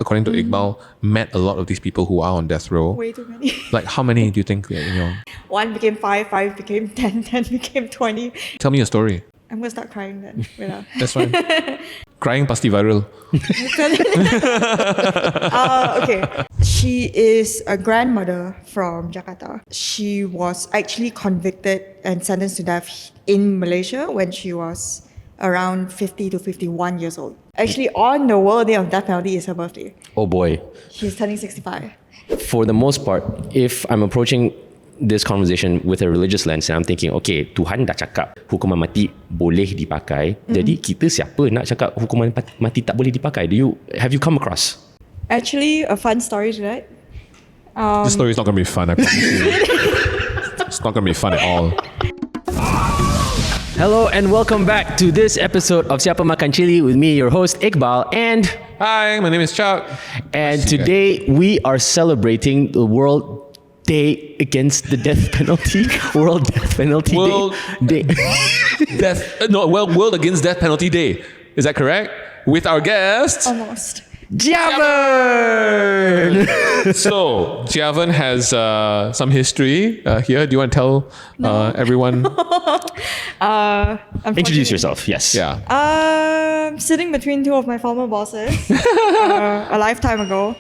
according to Iqbal, met a lot of these people who are on death row. Way too many. Like, how many do you think, 1 became 5, 5 became 10, 10 became 20. Tell me a story. I'm gonna start crying then. Wait up. That's fine. Crying pasti viral. Okay. She is a grandmother from Jakarta. She was actually convicted and sentenced to death in Malaysia when she was around 50 to 51 years old. Actually, on the World Day of Death Penalty is her birthday. Oh boy. She's turning 65. For the most part, if I'm approaching this conversation with a religious lens and I'm thinking, okay, Tuhan dah cakap hukuman mati boleh dipakai, jadi kita siapa nak cakap hukuman mati tak boleh dipakai? Have you come across? Actually, a fun story to that. This story is not going to be fun, I promise you. It's not going to be fun at all. Hello and welcome back to this episode of Siapa Makan Cili with me, your host Iqbal, and Hi, my name is Chuck. and today we are celebrating the World Day Against the Death Penalty. World Death Penalty World Day. World Against Death Penalty Day. Is that correct? With our guest. Almost. Jia Vern! So, Jia Vern has some history here. Do you want to tell everyone? Introduce yourself, yes. Yeah. Sitting between two of my former bosses a lifetime ago.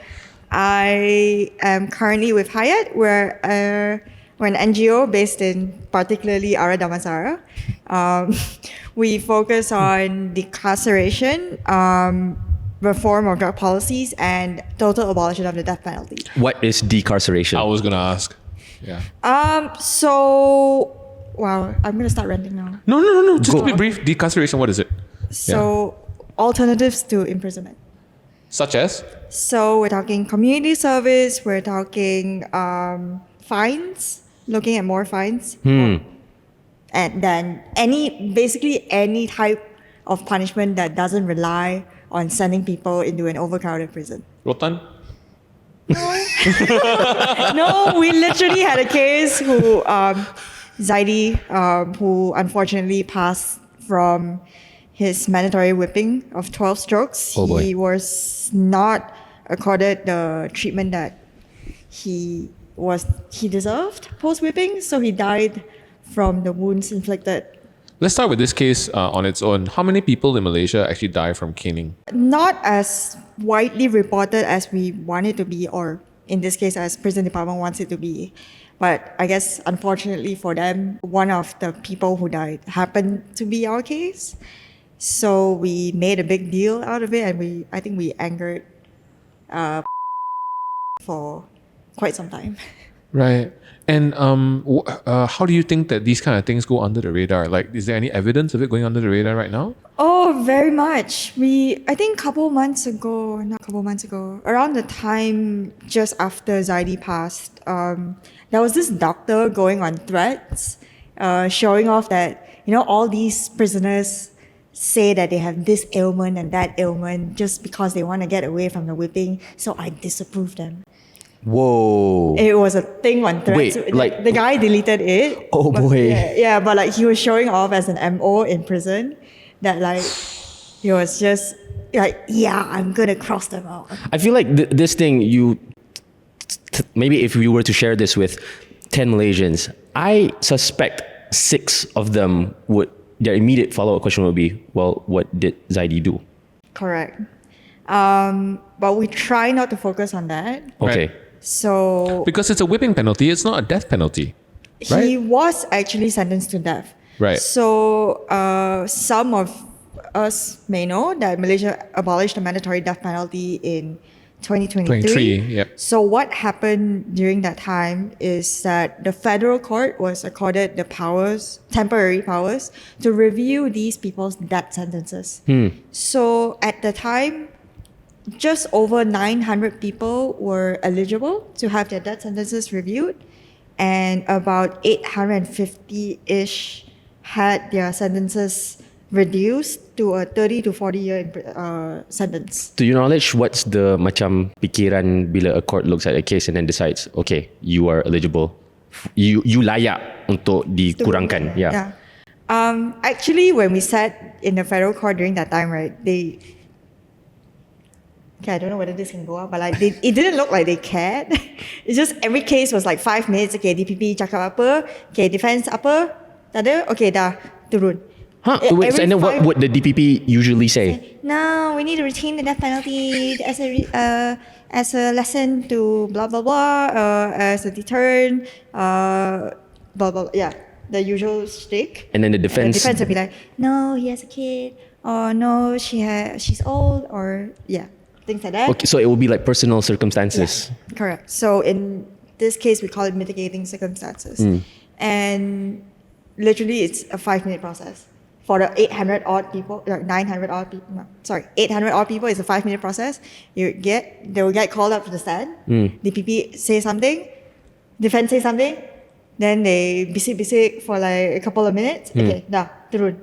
I am currently with HAYAT. We're an NGO based in particularly Ara Damansara. We focus on decarceration, reform of drug policies, and total abolition of the death penalty. What is decarceration? I was going to ask. Yeah. Wow, I'm going to start ranting now. No. Just to be brief, decarceration, what is it? So, alternatives to imprisonment. Such as? So we're talking community service, we're talking fines, looking at more fines. And then basically any type of punishment that doesn't rely on sending people into an overcrowded prison. Rotan? No, we literally had a case who, Zaidi, who unfortunately passed from his mandatory whipping of 12 strokes. Oh boy. He was not accorded the treatment that he deserved post-whipping, so he died from the wounds inflicted. Let's start with this case on its own. How many people in Malaysia actually die from caning? Not as widely reported as we want it to be, or in this case, as prison department wants it to be. But I guess, unfortunately for them, one of the people who died happened to be our case. So we made a big deal out of it, and I think we angered for quite some time. Right. And how do you think that these kind of things go under the radar? Like, is there any evidence of it going under the radar right now? Oh, very much. I think not a couple months ago, around the time just after Zaidi passed, there was this doctor going on threads, showing off that, all these prisoners say that they have this ailment and that ailment just because they want to get away from the whipping, so I disapprove them. Whoa. It was a thing on threads. Wait, like- the guy deleted it. Oh but- boy. Yeah, but like he was showing off as an MO in prison that like he was just like, yeah, I'm gonna cross them out. I feel like this thing, maybe if we were to share this with 10 Malaysians, I suspect 6 of them their immediate follow-up question would be, well, what did Zaidi do? Correct. But we try not to focus on that. Okay. Right. So Because it's a whipping penalty, it's not a death penalty. Right? he was actually sentenced to death. Right. So some of us may know that Malaysia abolished the mandatory death penalty in 2023. 23, yep. So what happened during that time is that the federal court was accorded the temporary powers, to review these people's death sentences. So at the time, just over 900 people were eligible to have their death sentences reviewed, and about 850-ish had their sentences reduced to a 30 to 40 year sentence. To your knowledge, what's the macam pikiran bila a court looks at a case and then decides, okay, you are eligible, you layak untuk dikurangkan? Yeah. Actually, when we sat in the federal court during that time, right, Okay, I don't know whether this can go up, but like it didn't look like they cared. It's just every case was like 5 minutes. Okay, DPP cakap apa? Okay, defense apa? Tak ada? Okay, dah turun. Huh? Every And then what five- would the DPP usually say? No, we need to retain the death penalty as a lesson to blah blah blah, as a deterrent, blah blah. Yeah, the usual shtick. And then the And defense. the defense would be like, no, he has a kid, or no, she's old, or yeah, things like that. Okay, so it will be like personal circumstances. Yeah, correct. So in this case, we call it mitigating circumstances, and literally it's a 5-minute process. For the 800 odd people, 900 odd people, no, sorry, 800 odd people, it's a 5-minute process. They will get called up to the stand. DPP say something, defense say something, then they bisik for like a couple of minutes. Okay, dah, turun.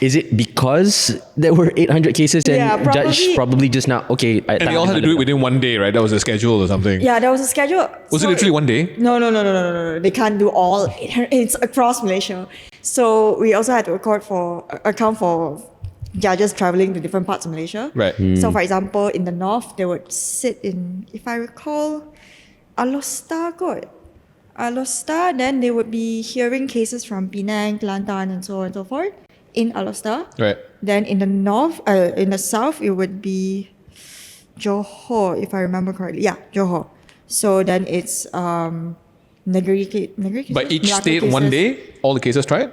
Is it because there were 800 cases and Yeah, judge probably just now, okay. And they all had to do it within one day, right? That was a schedule or something. Yeah, there was a schedule. Was it literally one day? No. They can't do all 800. It's across Malaysia. So we also had to account for judges traveling to different parts of Malaysia. Right. So for example, in the north, they would sit in, if I recall, Alostar kot. Alostar, then they would be hearing cases from Penang, Kelantan, and so on and so forth in Alostar. Right. Then in the south, it would be Johor, if I remember correctly. Yeah, Johor. So then it's Negeri cases. But each Melaka state, one cases. day, all the cases tried?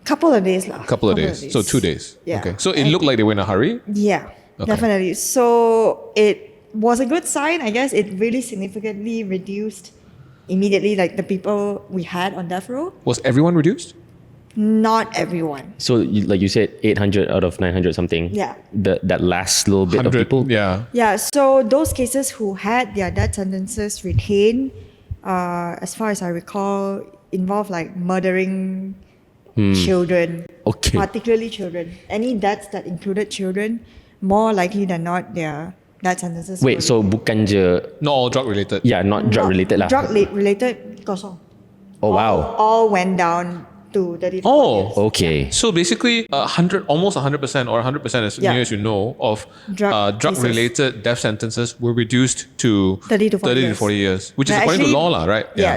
Couple of days lah. Couple of days. So 2 days. Yeah. Okay. So it looked like they were in a hurry. Yeah, Okay. definitely. So it was a good sign, I guess. It really significantly reduced immediately like the people we had on death row. Was everyone reduced? Not everyone. So like you said, 800 out of 900 something. Yeah. That last little bit of 100. people. Yeah. Yeah, so those cases who had their death sentences retained, as far as I recall, involved like murdering children. Okay. Particularly children. Any deaths that included children, more likely than not, their death sentences. were Wait, so bukan je, Not all drug related. yeah, not drug related lah. Drug related, kosong. Oh wow. All went down to 30 to 40 Oh. years. Okay. So basically, 100, almost 100% or 100% as Yeah. near as you know of Drug drug-related death sentences were reduced to 30 to 40 years. 40 years, which is But according to actually, law, lah, right? Yeah,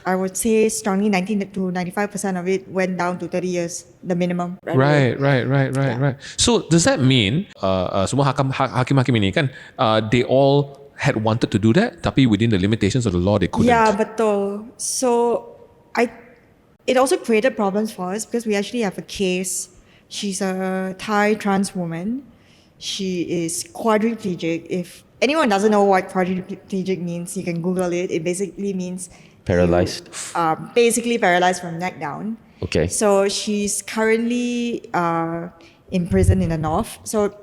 I would say strongly 19 to 95% of it went down to 30 years, the minimum. Right. So does that mean semua hakim-hakim ini kan they all had wanted to do that, tapi within the limitations of the law they couldn't? Yeah, betul. So it also created problems for us because we actually have a case. She's a Thai trans woman. She is quadriplegic. If anyone doesn't know what quadriplegic means, you can Google it. It basically means Paralyzed. basically paralyzed from neck down. Okay. So she's currently in prison in the north. So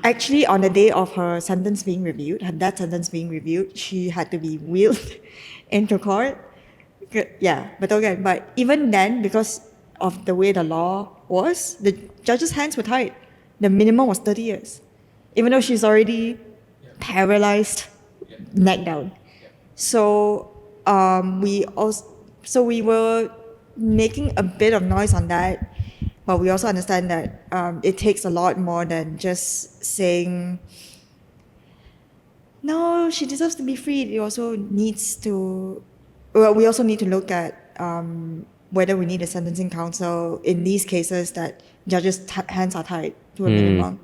actually, on the day of her sentence being reviewed, her death sentence being reviewed, she had to be wheeled into court. Yeah, betul kan? But even then, because of the way the law was, the judge's hands were tied. The minimum was 30 years, even though she's already paralyzed, neck down. So we were making a bit of noise on that, but we also understand that it takes a lot more than just saying, no, she deserves to be freed. It also needs to, we also need to look at whether we need a sentencing counsel in these cases that judges' hands are tied to a minimum.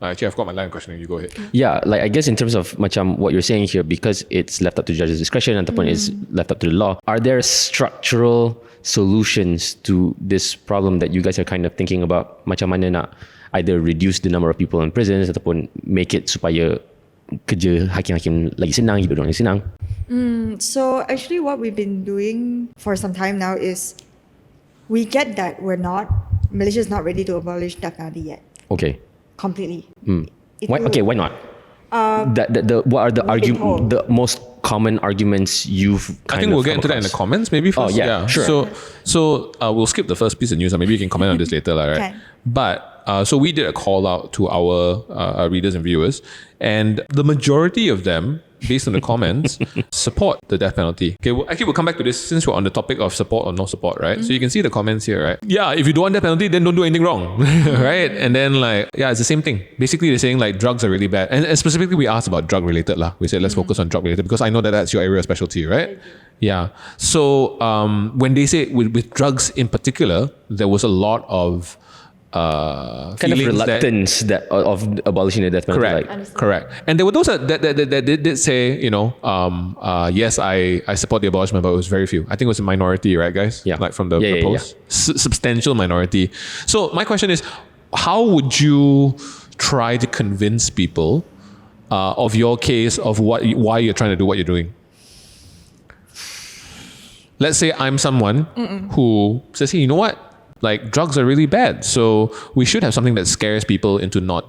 Actually, I've got my line of questioning. You go ahead. Yeah, like I guess in terms of macam what you're saying here, because it's left up to judge's discretion ataupun it's left up to the law, are there structural solutions to this problem that you guys are kind of thinking about? Macam mana nak either reduce the number of people in prisons ataupun make it supaya kerja hakim-hakim lagi senang, hidup orang lagi senang? So actually what we've been doing for some time now is we get that Malaysia is not ready to abolish death penalty yet. Okay. Completely. Why not? What are the most common arguments you've I think we'll get into that in the comments maybe first. Oh, yeah, sure. So we'll skip the first piece of news and maybe you can comment on this later, right? Okay. But so we did a call out to our readers and viewers, and the majority of them based on the comments, support the death penalty. Okay, actually, we'll come back to this since we're on the topic of support or no support, right? So you can see the comments here, right? Yeah, if you don't want death penalty, then don't do anything wrong, right? And then it's the same thing. Basically, they're saying drugs are really bad. And specifically, we asked about drug related lah. We said let's focus on drug related because I know that's your area of specialty, right? Yeah. So when they say with drugs in particular, there was a lot of kind of reluctance that of abolishing the death penalty. Correct. And there were those that did say, yes, I support the abolishment, but it was very few. I think it was a minority, right, guys? Yeah. Like from the post, substantial minority. So my question is, how would you try to convince people of your case of why you're trying to do what you're doing? Let's say I'm someone who says, hey, you know what? Drugs are really bad. So we should have something that scares people into not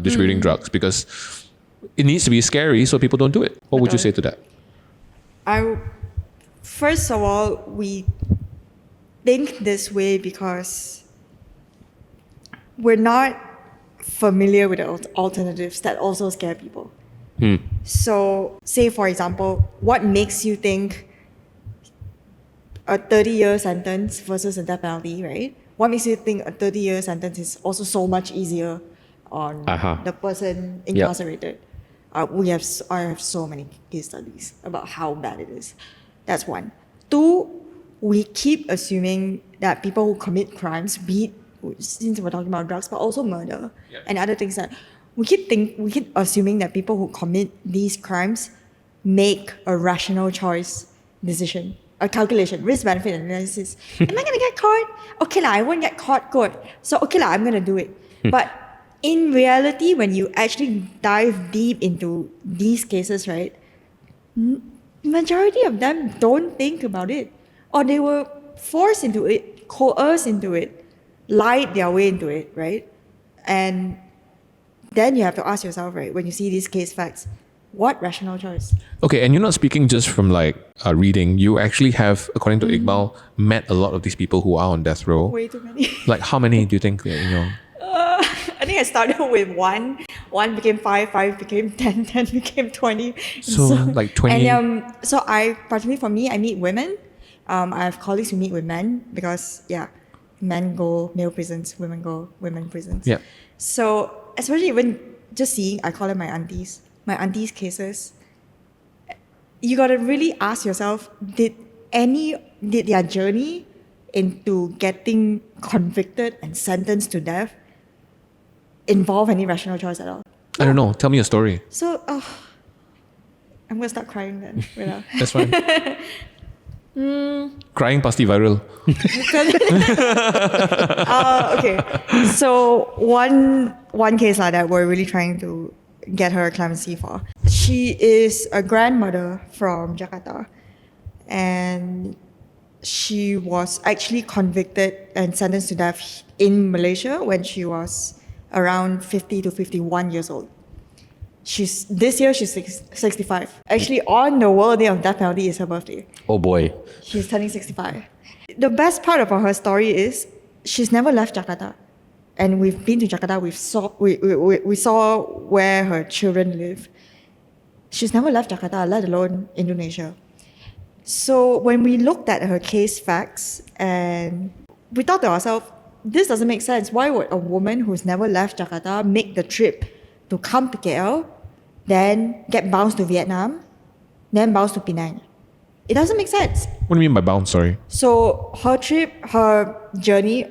distributing drugs because it needs to be scary so people don't do it. What would you say to that? First of all, we think this way because we're not familiar with the alternatives that also scare people. So say, for example, what makes you think a 30-year sentence versus a death penalty, right? What makes you think a 30-year sentence is also so much easier on the person incarcerated? I have so many case studies about how bad it is. That's one. Two, we keep assuming that people who commit crimes, since we're talking about drugs, but also murder and other things, that we keep assuming that people who commit these crimes make a rational choice decision. A calculation, risk-benefit analysis. Am I going to get caught? Okay I won't get caught, good. So okay I'm going to do it. But in reality, when you actually dive deep into these cases, right, majority of them don't think about it. Or they were forced into it, coerced into it, lied their way into it, right? And then you have to ask yourself, right, when you see these case facts, what rational choice? Okay, and you're not speaking just from reading. You actually have, according to Iqbal, met a lot of these people who are on death row. Way too many. How many do you think? I think I started with one became 5 became 10 became 20. So 20. And particularly for me, I meet women. I have colleagues who meet with men because men go male prisons, women go women prisons. Yeah. So especially even just seeing, I call them my aunties cases, you gotta really ask yourself, did their journey into getting convicted and sentenced to death involve any rational choice at all? I don't know. Tell me a story. So, I'm gonna start crying then. That's fine. Crying pasti viral. Okay. So one case like that we're really trying to get her clemency for. She is a grandmother from Jakarta, and she was actually convicted and sentenced to death in Malaysia when she was around 50 to 51 years old. This year she's 65. Actually, on the World Day of Death Penalty is her birthday. Oh boy. She's turning 65. The best part about her story is she's never left Jakarta. And we've been to Jakarta, we saw where her children live. She's never left Jakarta, let alone Indonesia. So when we looked at her case facts, and we thought to ourselves, this doesn't make sense. Why would a woman who's never left Jakarta make the trip to come to KL, then get bounced to Vietnam, then bounced to Penang? It doesn't make sense. What do you mean by bounce? Sorry. So her journey,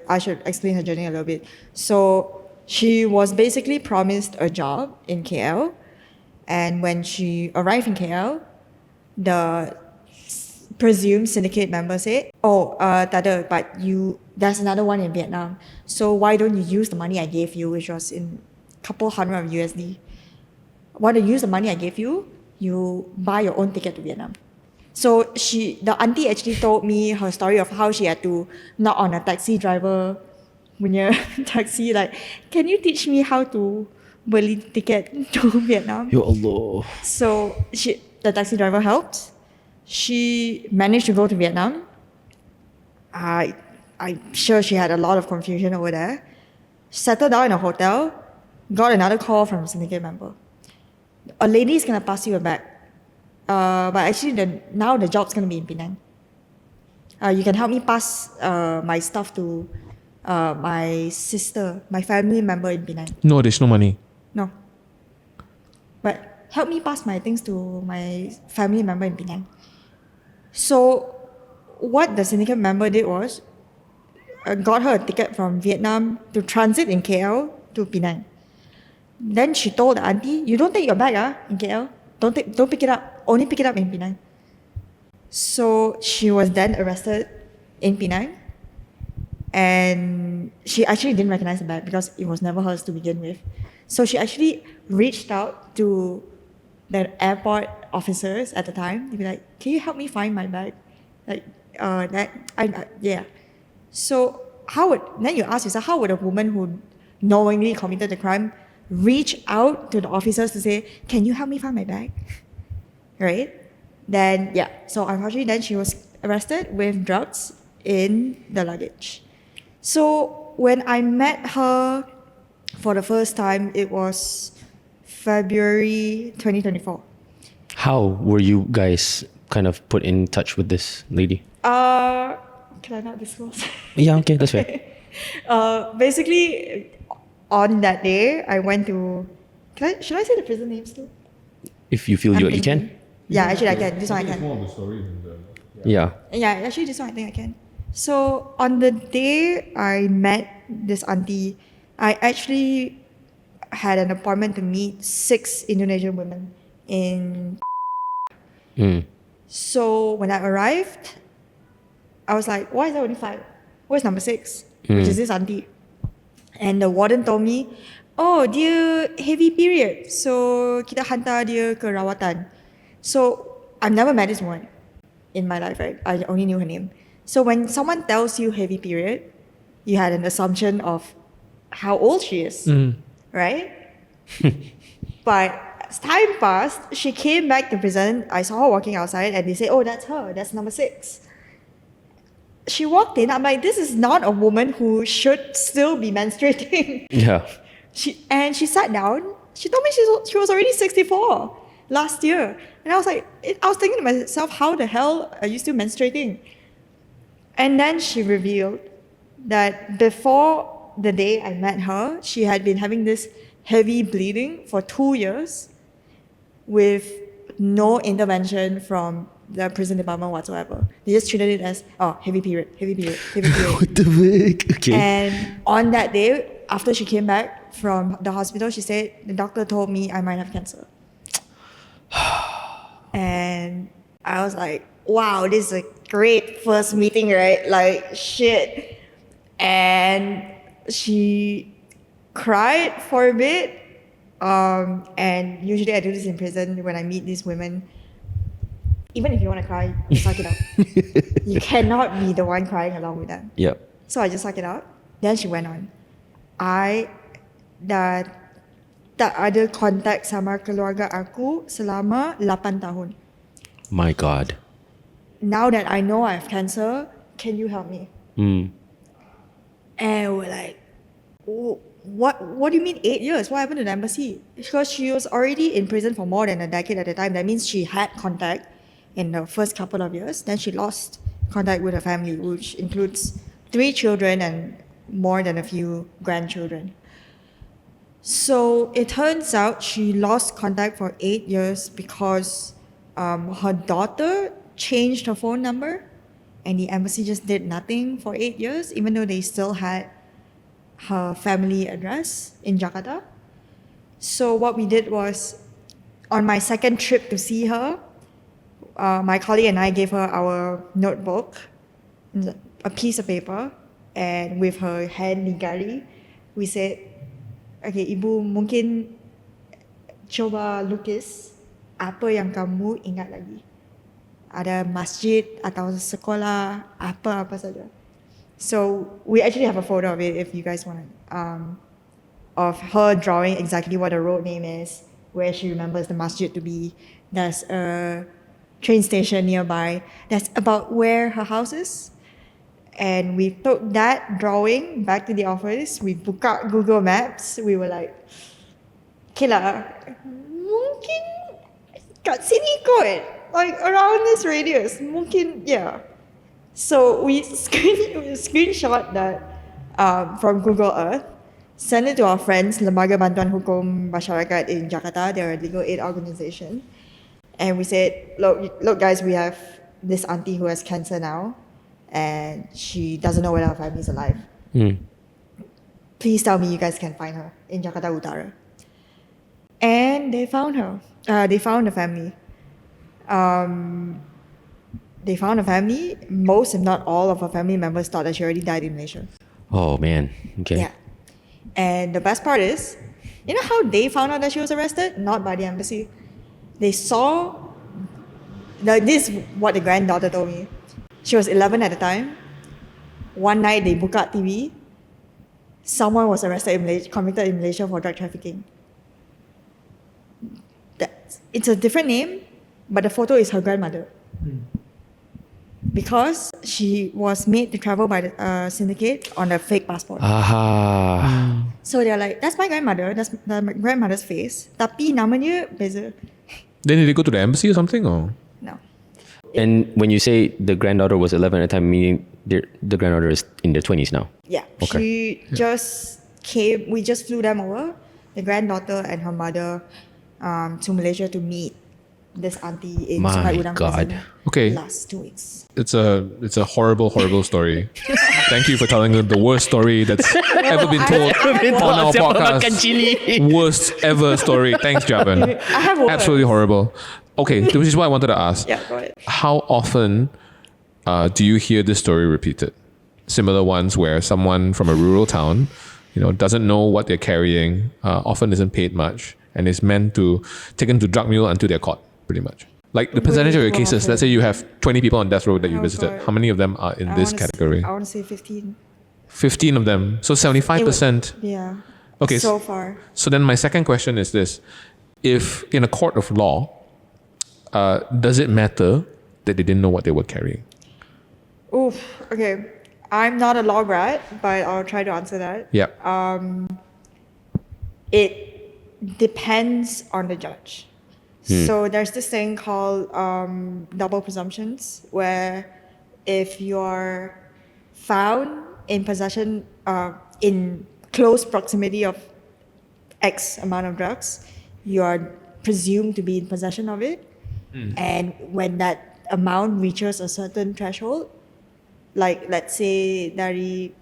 I should explain her journey a little bit. So she was basically promised a job in KL, and when she arrived in KL, the presumed syndicate member said, tada, but there's another one in Vietnam. So why don't you use the money I gave you, which was in a couple hundred of USD? Why don't you use the money I gave you? You buy your own ticket to Vietnam. So the auntie actually told me her story of how she had to knock on a taxi driver when you're taxi, can you teach me how to beli ticket to Vietnam? Ya Allah. So the taxi driver helped. She managed to go to Vietnam. I'm sure she had a lot of confusion over there. Settled down in a hotel, got another call from a syndicate member. a lady's gonna pass you a bag. But actually, now the job's gonna be in Penang. You can help me pass my stuff to my sister, my family member in Penang. No additional money. No. But help me pass my things to my family member in Penang. So what the syndicate member did was got her a ticket from Vietnam to transit in KL to Penang. Then she told the auntie, you don't take your bag in KL. Don't pick it up. Only pick it up in Penang. So she was then arrested in Penang. And she actually didn't recognize the bag because it was never hers to begin with. So she actually reached out to the airport officers at the time to be like, can you help me find my bag? Yeah. So then you ask yourself, how would a woman who knowingly committed the crime reach out to the officers to say, can you help me find my bag? Right? Then, yeah. So unfortunately, then she was arrested with drugs in the luggage. So when I met her for the first time, it was February 2024. How were you guys kind of put in touch with this lady? Can I not disclose? Yeah, okay, that's fair. Basically, on that day, I went to... should I say the prison names too? If you feel you can. Yeah, actually I can. This one I It's can. more of the story than the... Yeah. Yeah, actually this one I think I can. So on the day I met this auntie, I actually had an appointment to meet 6 Indonesian women in... So when I arrived, I was like, why is there only 5? Where's number 6? Which is this auntie. And the warden told me, oh, dia heavy period. So kita hantar dia ke rawatan. So I've never met this woman in my life, right? I only knew her name. So when someone tells you heavy period, you had an assumption of how old she is, right? But as time passed, she came back to prison. I saw her walking outside and they say, oh, that's her. That's number 6. She walked in. I'm like, this is not a woman who should still be menstruating. Yeah. She sat down. She told me she was already 64 last year. And I was like, I was thinking to myself, how the hell are you still menstruating? And then she revealed that before the day I met her, she had been having this heavy bleeding for 2 years with no intervention from the prison department whatsoever. They just treated it as, oh, heavy period. What the fuck? Okay. And on that day, after she came back from the hospital, she said, the doctor told me I might have cancer. And I was like, wow, this is a great first meeting, right? Like, shit. And she cried for a bit. And usually I do this in prison when I meet these women. Even if you want to cry, you suck it up. You cannot be the one crying along with them. Yep. So I just suck it up. Then she went on. I dah tak ada kontak sama keluarga aku selama 8 tahun. My God. Now that I know I have cancer, can you help me? And we're like, oh, what do you mean 8 years? What happened to the embassy? Because she was already in prison for more than a decade at the time. That means she had contact in the first couple of years. Then she lost contact with her family, which includes 3 children and more than a few grandchildren. So it turns out she lost contact for 8 years because her daughter changed her phone number and the embassy just did nothing for 8 years, even though they still had her family address in Jakarta. So what we did was, on my second trip to see her, my colleague and I gave her our notebook, a piece of paper, and with her hand digari, we said, okay, Ibu mungkin coba lukis apa yang kamu ingat lagi. Ada masjid atau sekolah, apa saja. So we actually have a photo of it if you guys want to, of her drawing exactly what the road name is, where she remembers the masjid to be. There's a train station nearby. That's about where her house is. And we took that drawing back to the office. We booked out Google Maps. We were like, okay lah, mungkin kat sini kot, like around this radius, mungkin, yeah. So we screenshot that from Google Earth, send it to our friends, Lembaga Bantuan Hukum Masyarakat in Jakarta. They're a legal aid organization. And we said, look guys, we have this auntie who has cancer now, and she doesn't know whether her family is alive. Please tell me you guys can find her in Jakarta Utara. And they found her. They found the family. Most, if not all, of her family members thought that she already died in Malaysia. Oh man. Okay. Yeah. And the best part is, you know how they found out that she was arrested? Not by the embassy. They saw, this is what the granddaughter told me. She was 11 at the time. One night they buka TV. Someone was arrested convicted in Malaysia for drug trafficking. It's a different name, but the photo is her grandmother. Because she was made to travel by the syndicate on a fake passport. So they're like, that's my grandmother, that's my grandmother's face. Tapi namanya beza. Then did they go to the embassy or something? Or? No. And when you say the granddaughter was 11 at the time, meaning the granddaughter is in their 20s now? Yeah. Okay. She just came, we just flew them over, the granddaughter and her mother, to Malaysia to meet this auntie in Sungai Udang prison. Okay. Last 2 weeks. It's a horrible, horrible story. Thank you for telling the worst story that's ever been told on our Siapa Makan podcast. Cili. Worst ever story. Thanks, Jia Vern. I have words. Absolutely horrible. Okay, which is what I wanted to ask. Yeah, go ahead. How often do you hear this story repeated? Similar ones where someone from a rural town, doesn't know what they're carrying, often isn't paid much, and is meant to taken to drug mule until they're caught, pretty much. Like the percentage of your cases, let's say you have 20 people on death row that you visited. God. How many of them are in this category? I want to say 15. 15 of them. So 75%. Yeah. Okay. So far. So then my second question is this. If in a court of law, does it matter that they didn't know what they were carrying? Oof. Okay. I'm not a law grad, but I'll try to answer that. Yeah. It depends on the judge. So there's this thing called double presumptions, where if you're found in possession, in close proximity of X amount of drugs, you are presumed to be in possession of it. And when that amount reaches a certain threshold, like let's say dari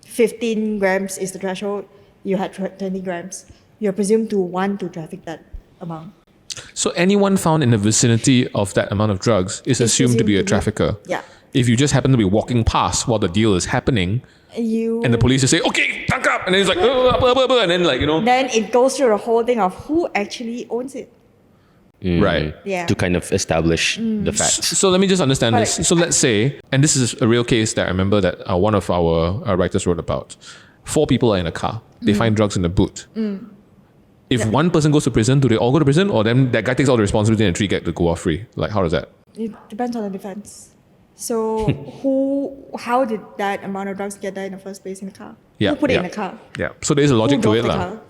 15 grams is the threshold, you had 20 grams, you're presumed to want to traffic that amount. So anyone found in the vicinity of that amount of drugs is assumed to be a trafficker. Yeah. If you just happen to be walking past while the deal is happening, and the police just say, okay, tangkap, and then it's like, and then Then it goes through the whole thing of who actually owns it. Right. Yeah. To kind of establish the facts. So let me just understand But this. So let's say, and this is a real case that I remember that one of our writers wrote about. 4 people are in a car. They find drugs in the boot. If one person goes to prison, do they all go to prison? Or then that guy takes all the responsibility and 3 get to go off free? Like, how does that? It depends on the defense. So how did that amount of drugs get there in the first place in the car? Yeah, Who put it yeah. in the car? Yeah. So there's a logic Who to drove it. the lah. car?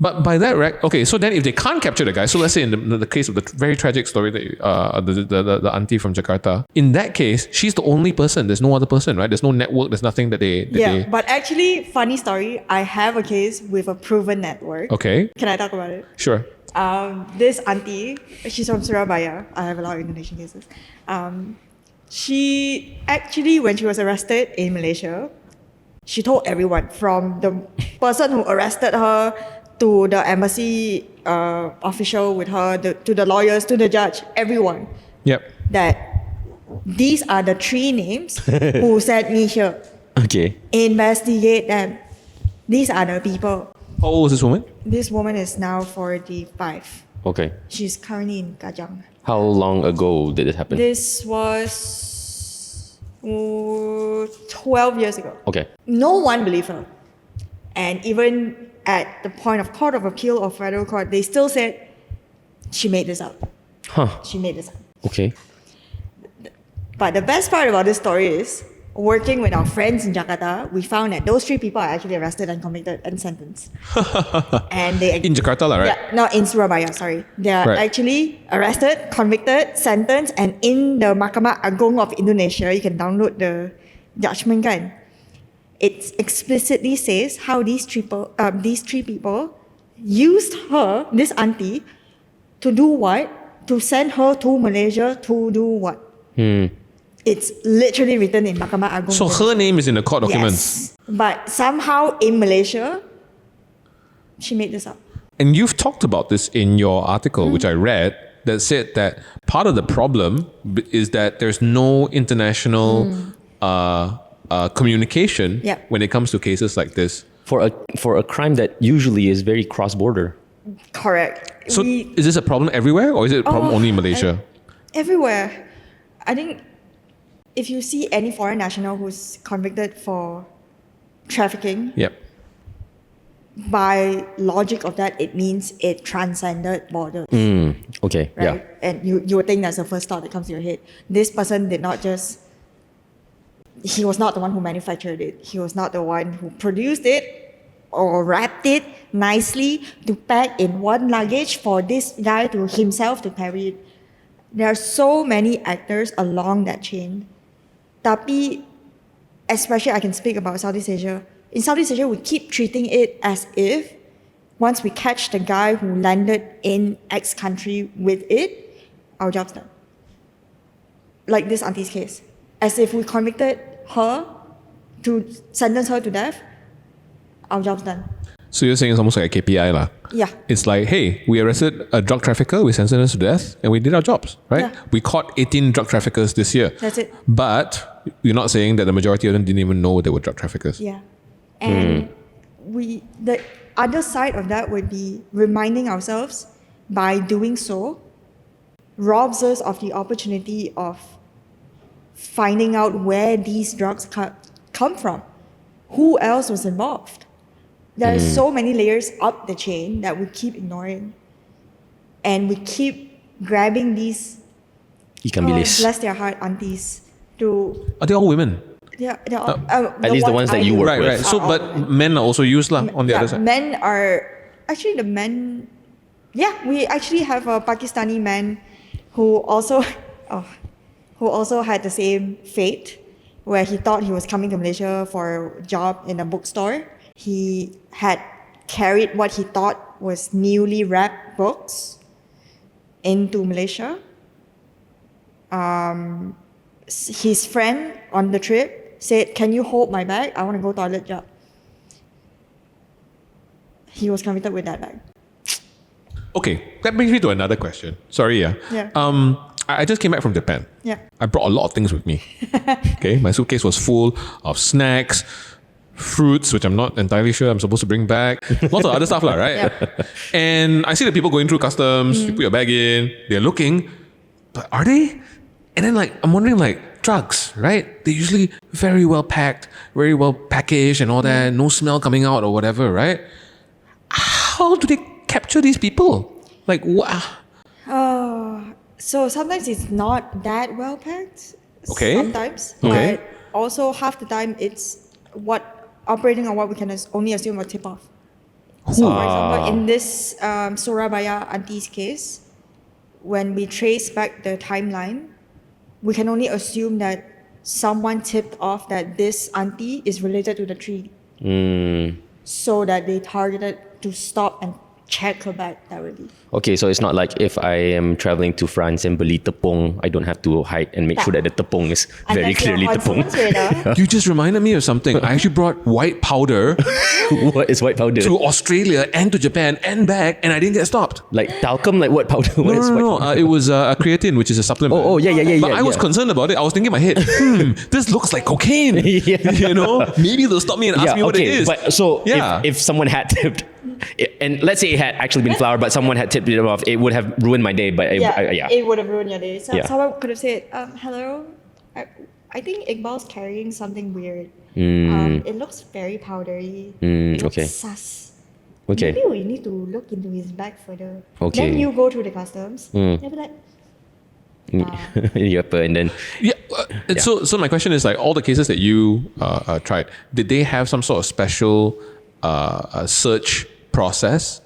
But by that, okay, so then if they can't capture the guy, so let's say in the case of the very tragic story that the auntie from Jakarta, in that case, she's the only person. There's no other person, right? There's no network. There's nothing that they... But actually, funny story, I have a case with a proven network. Okay, Can I talk about it? sure. This auntie, she's from Surabaya. I have a lot of Indonesian cases. She actually, when she was arrested in Malaysia, she told everyone, from the person who arrested her to the embassy official with her, to the lawyers, to the judge, everyone, Yep. that these are the 3 names who sent me here. Okay. Investigate them. These are the people. How old was this woman? This woman is now 45. Okay. She's currently in Kajang. How long ago did it happen? This was 12 years ago. Okay. No one believed her. And even at the point of Court of Appeal or Federal Court, they still said, she made this up. Huh. She made this up. Okay. But the best part about this story is, working with our friends in Jakarta, we found that those 3 people are actually arrested and convicted and sentenced. And they In Jakarta, right? Yeah, no, in Surabaya, sorry. They are Right. actually arrested, convicted, sentenced, and in the Mahkamah Agung of Indonesia, you can download the judgment kan. It explicitly says how these three people used her, this auntie, to do what? To send her to Malaysia to do what? It's literally written in Mahkamah Agung. So her name is in the court documents. Yes. But somehow in Malaysia, she made this up. And you've talked about this in your article, which I read, that said that part of the problem is that there's no international communication Yep. when it comes to cases like this. For a crime that usually is very cross-border. Correct. So is this a problem everywhere, or is it a problem only in Malaysia? Everywhere. I think if you see any foreign national who's convicted for trafficking, Yep. by logic of that, it means it transcended borders. Okay, Right? yeah. And you would think that's the first thought that comes to your head. This person did not just, he was not the one who manufactured it. He was not the one who produced it or wrapped it nicely to pack in one luggage for this guy to himself to carry it. There are so many actors along that chain. Tapi, especially I can speak about Southeast Asia. In Southeast Asia, we keep treating it as if once we catch the guy who landed in X country with it, our job's done. Like this auntie's case. As if we convicted her to sentence her to death, our job's done. So you're saying it's almost like a KPI lah. Yeah. It's like, hey, we arrested a drug trafficker, we sentenced him to death, and we did our jobs, right? Yeah. We caught 18 drug traffickers this year. That's it. But you're not saying that the majority of them didn't even know they were drug traffickers. Yeah. And the other side of that would be reminding ourselves by doing so robs us of the opportunity of finding out where these drugs come from. Who else was involved? There are so many layers up the chain that we keep ignoring. And we keep grabbing these, Ikan bilis. bless their heart, aunties to... Are they all women? Yeah, they're all, At least the ones that you work Right, with. right. So, but men are also used lah on the other side. Men are actually the men. Yeah, we actually have a Pakistani man who also had the same fate, where he thought he was coming to Malaysia for a job in a bookstore. He had carried what he thought was newly wrapped books into Malaysia. His friend on the trip said, "Can you hold my bag? I want to go toilet job." He was convicted with that bag. Okay, that brings me to another question. Sorry, yeah. Yeah. I just came back from Japan. Yeah. I brought a lot of things with me. Okay, my suitcase was full of snacks, fruits, which I'm not entirely sure I'm supposed to bring back. Lots of other stuff, lah, right? Yeah. And I see the people going through customs. You put your bag in. They're looking, but are they? And then I'm wondering, drugs, right? They're usually very well packed, very well packaged, and all that. No smell coming out or whatever, right? How do they capture these people? So sometimes it's not that well packed. Okay. Sometimes. Okay. But also half the time it's operating on what we can only assume a tip off. So for example, in this Surabaya auntie's case, when we trace back the timeline, we can only assume that someone tipped off that this auntie is related to the tree. So that they targeted to stop and check her bag directly. Okay, so it's not like if I am traveling to France and beli tepung, I don't have to hide and make sure that the tepung is very Unless you're clearly on tepung. someone's radar. You just reminded me of something. I actually brought white powder What is white powder? to Australia and to Japan and back, and I didn't get stopped. Like talcum, like what powder? What is white No. powder? It was a creatine, which is a supplement. Oh, yeah. But I was concerned about it. I was thinking in my head, this looks like cocaine. Yeah. Maybe they'll stop me and ask me what it is. But so Yeah. if someone had tipped, and let's say it had actually been flour, but someone had tipped it off, it would have ruined my day. But It would have ruined your day. So Yeah. someone could have said, hello, I think Iqbal's carrying something weird. It looks very powdery. It looks okay. sus. Okay. Maybe we need to look into his bag further. Okay. Then you go through the customs. They'll be like, And then Yeah. So my question is like all the cases that you tried, did they have some sort of special search process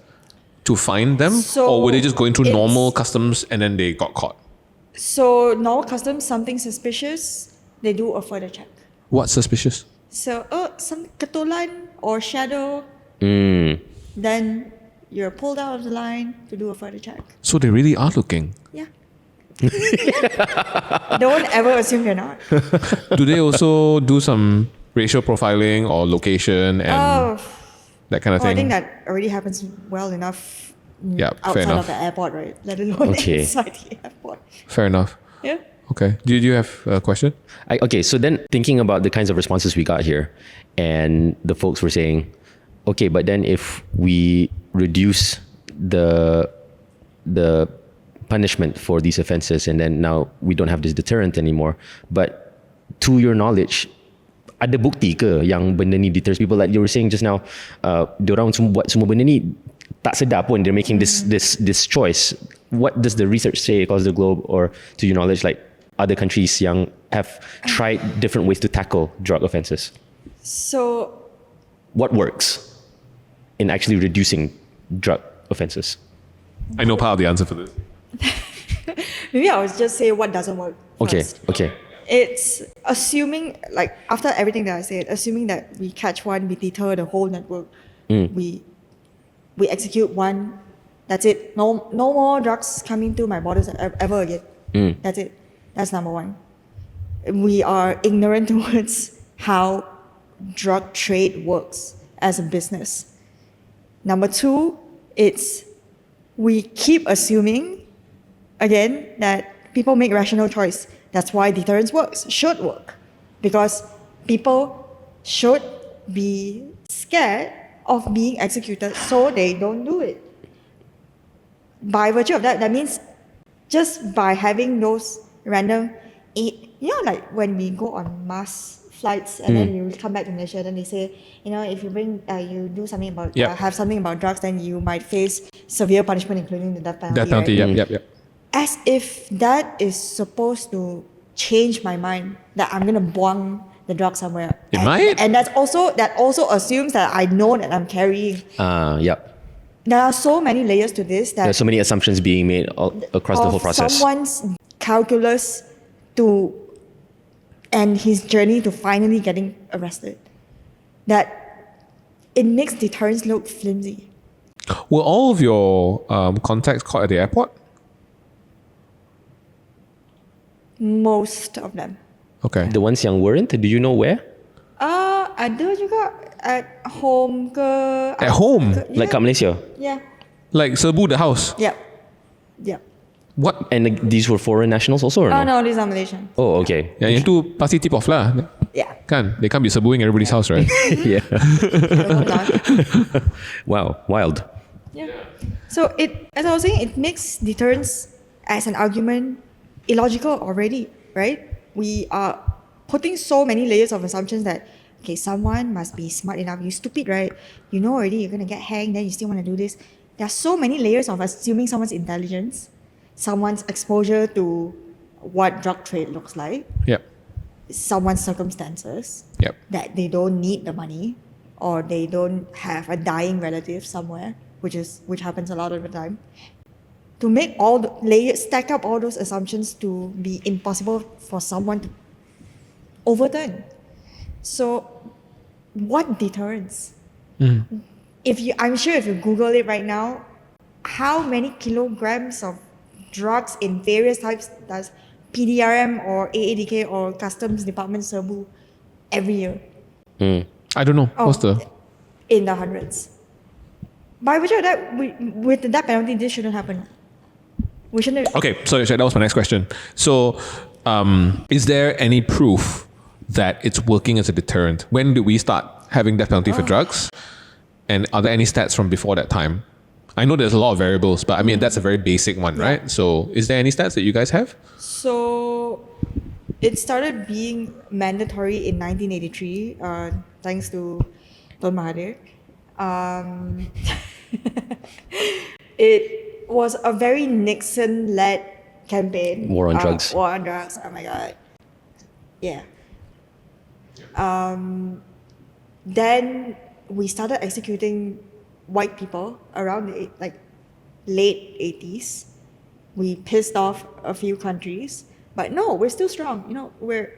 to find them, So or were they just going through it's- normal customs and then they got caught? So normal customs, something suspicious, they do a further check. What's suspicious? So some ketulan or shadow, then you're pulled out of the line to do a further check. So they really are looking. Yeah. Don't ever assume you're not. Do they also do some racial profiling or location and Oh, that kind of I thing? think that already happens well enough Yeah, fair outside enough. of the airport, right? Let alone Okay. inside the airport. Fair enough. Yeah. Okay. Did you have a question? Okay, so then thinking about the kinds of responses we got here, and the folks were saying, okay, but then if we reduce the punishment for these offences, and then now we don't have this deterrent anymore, but to your knowledge, ada bukti ke yang benda ni deters people? Like you were saying just now, diorang buat semua benda ni tak sedar pun they're making this choice. What does the research say across the globe, or to your knowledge, like other countries yang have tried different ways to tackle drug offences? So What works in actually reducing drug offences? I know part of the answer for this. maybe I would just say what doesn't work. Okay, first. okay. It's assuming, like after everything that I said, assuming that we catch one, we deter the whole network. We execute one. That's it. No more drugs coming through my borders ever again. That's it. That's number one. We are ignorant towards how drug trade works as a business. Number two, it's we keep assuming again that people make rational choice. That's why deterrence works, should work, because people should be scared of being executed, so they don't do it. By virtue of that, that means just by having those random, like when we go on mass flights and then you come back to Malaysia, then they say, if you bring, you do something about, Yep. have something about drugs, then you might face severe punishment, including the death penalty. Death penalty. right? Yep. As if that is supposed to change my mind that I'm gonna buang the drug somewhere. It and, might. and that also assumes that I know that I'm carrying. Yep. There are so many layers to this that There's so many assumptions being made across the of whole process. someone's calculus to and his journey to finally getting arrested, that it makes deterrence look flimsy. Were all of your contacts caught at the airport? Most of them. Okay. The ones yang weren't, do you know where? Ada juga at home ke. At home? Like kat Malaysia? Yeah. Like Serbu, the house. Yep. Yep. What? And these were foreign nationals also, or no? Oh no, these are Malaysian. Oh, okay. Yang itu pasti tip off lah. Yeah. Kan? They can't be serbuing everybody's house, right? Yeah. Hold on. Wow, wild. Yeah. So as I was saying, it makes deterrence as an argument illogical already, right? We are putting so many layers of assumptions that, okay, someone must be smart enough. You stupid, right? You know already you're going to get hanged, then you still want to do this. There are so many layers of assuming someone's intelligence, someone's exposure to what drug trade looks like, Yep. someone's circumstances, Yep. that they don't need the money or they don't have a dying relative somewhere, which happens a lot of the time. To make all the layers, stack up all those assumptions to be impossible for someone to overturn. So, what deterrence? I'm sure if you Google it right now, how many kilograms of drugs in various types does PDRM or AADK or Customs Department serbu every year? I don't know. What's the... In the hundreds. By virtue of that, with the death penalty, this shouldn't happen. We shouldn't. Okay, so that was my next question. So, is there any proof that it's working as a deterrent? When did we start having death penalty for drugs? And are there any stats from before that time? I know there's a lot of variables, but I mean, that's a very basic one, right? So, is there any stats that you guys have? So, it started being mandatory in 1983, thanks to Don Mahathir. It was a very Nixon-led campaign. War on drugs. War on drugs. Oh my god. Yeah. Then we started executing white people around the late 80s. We pissed off a few countries, but no, we're still strong. You know, we're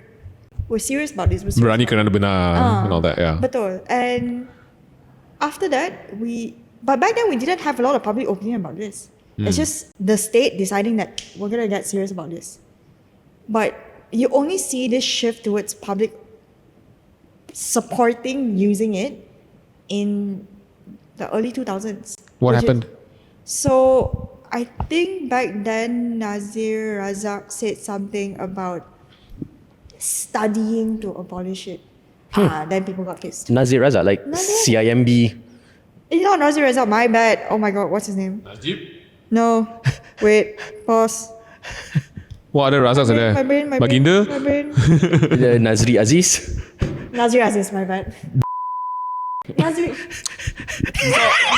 serious about this. We're serious Berani about kerana benar and all that, yeah. Betul. And after that, but back then we didn't have a lot of public opinion about this. It's just the state deciding that we're gonna get serious about this. But you only see this shift towards public supporting using it in the early 2000s. What happened? So I think back then Nazir Razak said something about studying to abolish it. Then people got pissed. Nazir Razak, like Nazir? CIMB. Not Nazir Razak, my bad. Oh my god, what's his name? Najib? No. Wait, pause. What other Razaks are there? My brain. Baginda? My brain. The Nazri Aziz. Nazir Aziz, my bad. Nazir.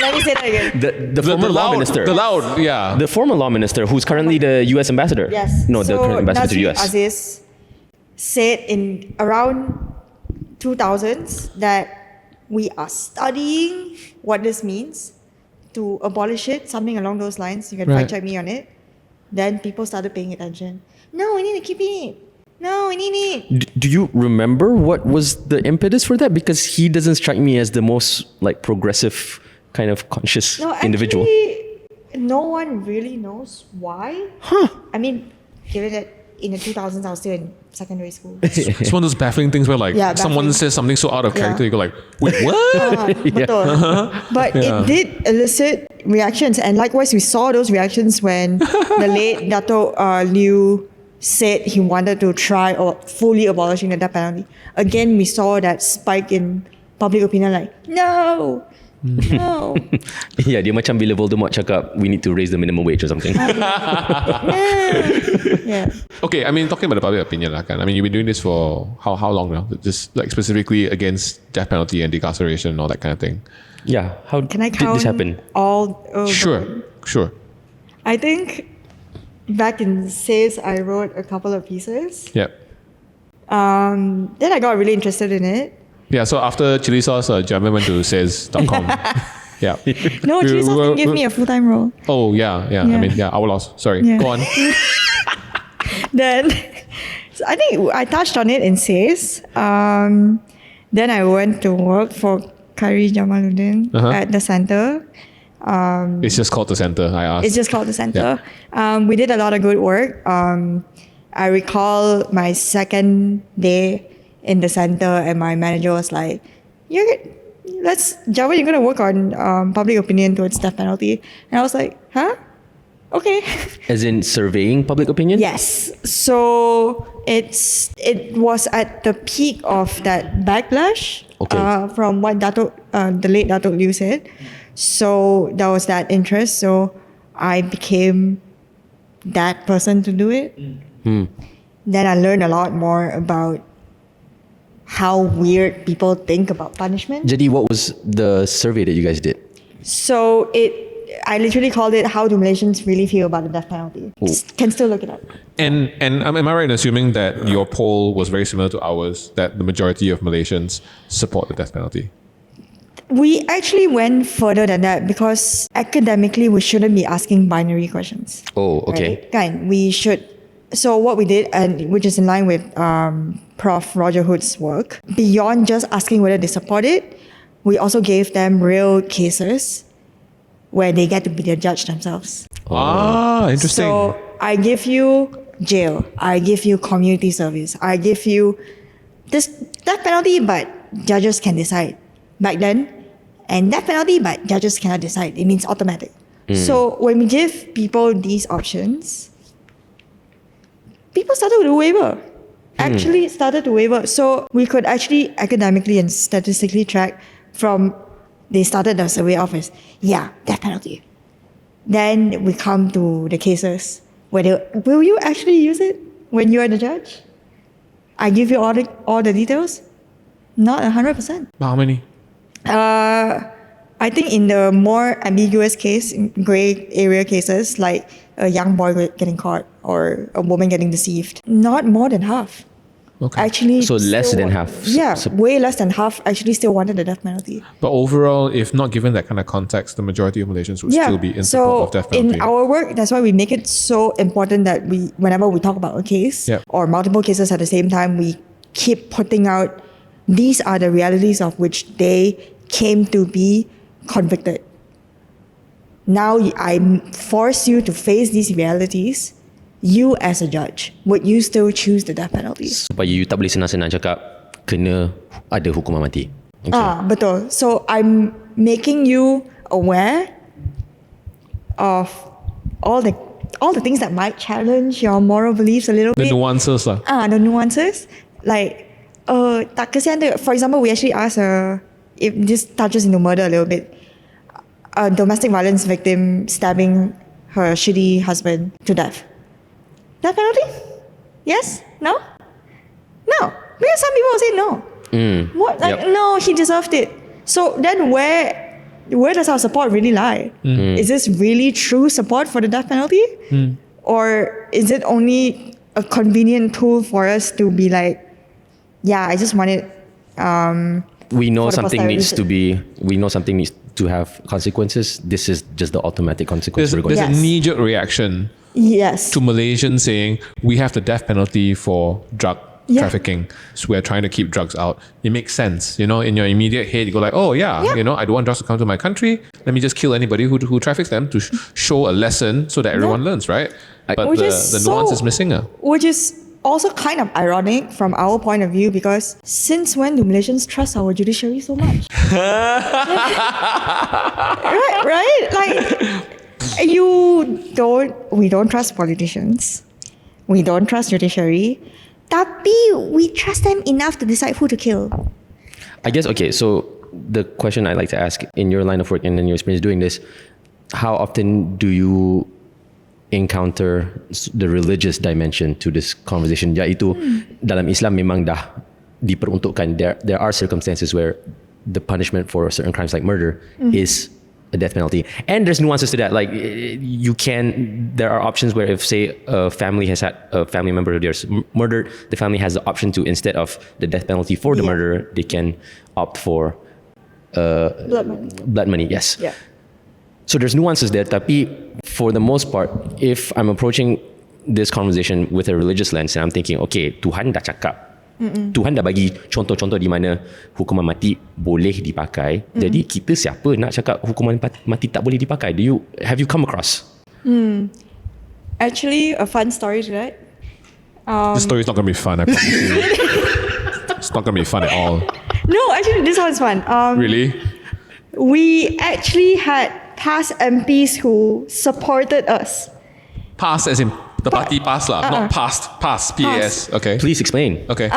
Let me say that again. The former law minister. The loud, yeah. The former law minister who's currently the US ambassador. Yes. No, the current ambassador to the Nazir US. Aziz said in around 2000s that we are studying what this means to abolish it, something along those lines. You can Right. fact check me on it. Then people started paying attention. No, we need to keep it. No, we need it. Do you remember what was the impetus for that? Because he doesn't strike me as the most like progressive kind of conscious No, individual. actually, no one really knows why. Huh. I mean, given that in the 2000s I was still in secondary school. It's one of those baffling things where like Yeah, someone baffling. says something so out of character, Yeah. you go like, wait, what? Betul. But Yeah. it did elicit reactions, and likewise we saw those reactions when the late Dato Liu said he wanted to try or fully abolishing the death penalty. Again, we saw that spike in public opinion, like no. Yeah, dia macam bila Voldemort cakap we need to raise the minimum wage or something. Yeah. Okay, I mean, talking about the public opinion, lah, kan? I mean, you've been doing this for how long now? Just like specifically against death penalty and decarceration and all that kind of thing. Yeah, how Can I did count this happen? all? Sure. I think back in SAYS, I wrote a couple of pieces. Yeah. Then I got really interested in it. Yeah, so after Cilisos, Jia Vern went to says.com. Yeah. No, Cilisos didn't give me a full-time role. Oh, yeah. I Yeah. mean, yeah, our loss. Sorry. Yeah. Go on. Then so I think I touched on it in SAYS. Then I went to work for Kari Jamaluddin at the center. It's just called the center, I asked. It's just called the center. We did a lot of good work. I recall my second day in the center, and my manager was like, Java, you're going to work on public opinion towards death penalty. And I was like, huh? Okay. As in surveying public opinion? Yes. So it was at the peak of that backlash from what the late Dato Liu said. So there was that interest. So I became that person to do it. Then I learned a lot more about how weird people think about punishment. Jadi, what was the survey that you guys did? So I literally called it "How do Malaysians really feel about the death penalty?" Can still look it up. And am I right in assuming that your poll was very similar to ours, that the majority of Malaysians support the death penalty? We actually went further than that because academically we shouldn't be asking binary questions. Oh, okay. Right? Kind. We should. So what we did, and which is in line with Prof. Roger Hood's work, beyond just asking whether they support it, we also gave them real cases where they get to be the judge themselves. Ah, interesting. So I give you jail, I give you community service, I give you this death penalty, but judges can decide. Back then, and death penalty, but judges cannot decide. It means automatic. So when we give people these options, people started to waver. Actually started to waver. So we could actually academically and statistically track from they started the survey off as, death penalty. Then we come to the cases where will you actually use it when you are the judge? I give you all the details. Not 100%. How many? I think in the more ambiguous case, gray area cases, like a young boy getting caught or a woman getting deceived. Not more than half. Okay. Actually, So less still than half. Yeah, way less than half actually still wanted the death penalty. But overall, if not given that kind of context, the majority of Malaysians would still be in support of death penalty. In our work, that's why we make it so important that whenever we talk about a case or multiple cases at the same time, we keep putting out these are the realities of which they came to be convicted. Now I force you to face these realities. You as a judge, would you still choose the death penalty? Supaya you tak boleh senang-senang cakap kena ada hukuman mati. Okay. Betul. So I'm making you aware of all the things that might challenge your moral beliefs a little The bit. nuances lah. The nuances. Like, tak kesian tu. For example, we actually asked if this touches into murder a little bit. A domestic violence victim stabbing her shitty husband to death. Death penalty? Yes? No? No. Because some people will say no. What? Like, no, he deserved it. So then where does our support really lie? Is this really true support for the death penalty? Or is it only a convenient tool for us to be like, yeah, I just want it. We know for the something posterity. needs to have consequences. This is just the automatic consequence. There's we're going a Yes. knee-jerk reaction Yes. to Malaysians saying we have the death penalty for drug trafficking, so we're trying to keep drugs out. It makes sense, in your immediate head. You go like, oh yeah, I don't want drugs to come to my country. Let me just kill anybody who traffics them to show a lesson so that everyone learns, right? But Which the is nuance so- is missing. Which is also kind of ironic from our point of view because since when do Malaysians trust our judiciary so much? right? Like, we don't trust politicians. We don't trust judiciary. Tapi we trust them enough to decide who to kill. I guess, okay, so the question I'd like to ask in your line of work and in your experience doing this, how often do you encounter the religious dimension to this conversation? Iaitu dalam Islam memang dah diperuntukkan. There are circumstances where the punishment for certain crimes like murder is a death penalty, and there's nuances to that. Like there are options where if say a family has had a family member who theirs murdered, the family has the option to, instead of the death penalty for the murderer, they can opt for blood money. Yes. Yeah. So there's nuances there, tapi for the most part, if I'm approaching this conversation with a religious lens and I'm thinking, okay, Tuhan dah cakap, Tuhan dah bagi contoh-contoh di mana hukuman mati boleh dipakai. Jadi kita siapa nak cakap hukuman mati tak boleh dipakai? Have you come across? Actually, a fun story to that. This story's not going to be fun, I promise you. It's not going to be fun at all. No, actually, this one's fun. Really? We actually had PAS MPs who supported us. PAS as in the party PAS lah, not past, PAS, PAS. Okay. Please explain. Okay.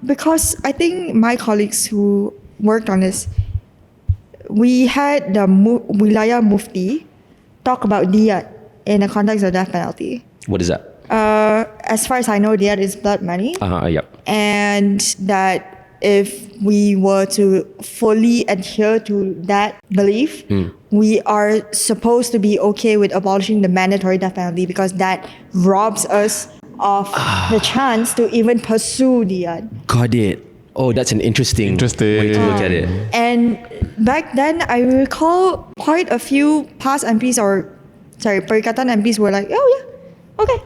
Because I think my colleagues who worked on this, we had the Wilayah Mufti talk about diyat in the context of death penalty. What is that? As far as I know, diyat is blood money. Yep. And that if we were to fully adhere to that belief, we are supposed to be okay with abolishing the mandatory death penalty because that robs us of the chance to even pursue diyat. Got it. Oh, that's an interesting way to look at it. And back then, I recall quite a few PAS MPs Perikatan MPs were like, oh yeah, okay.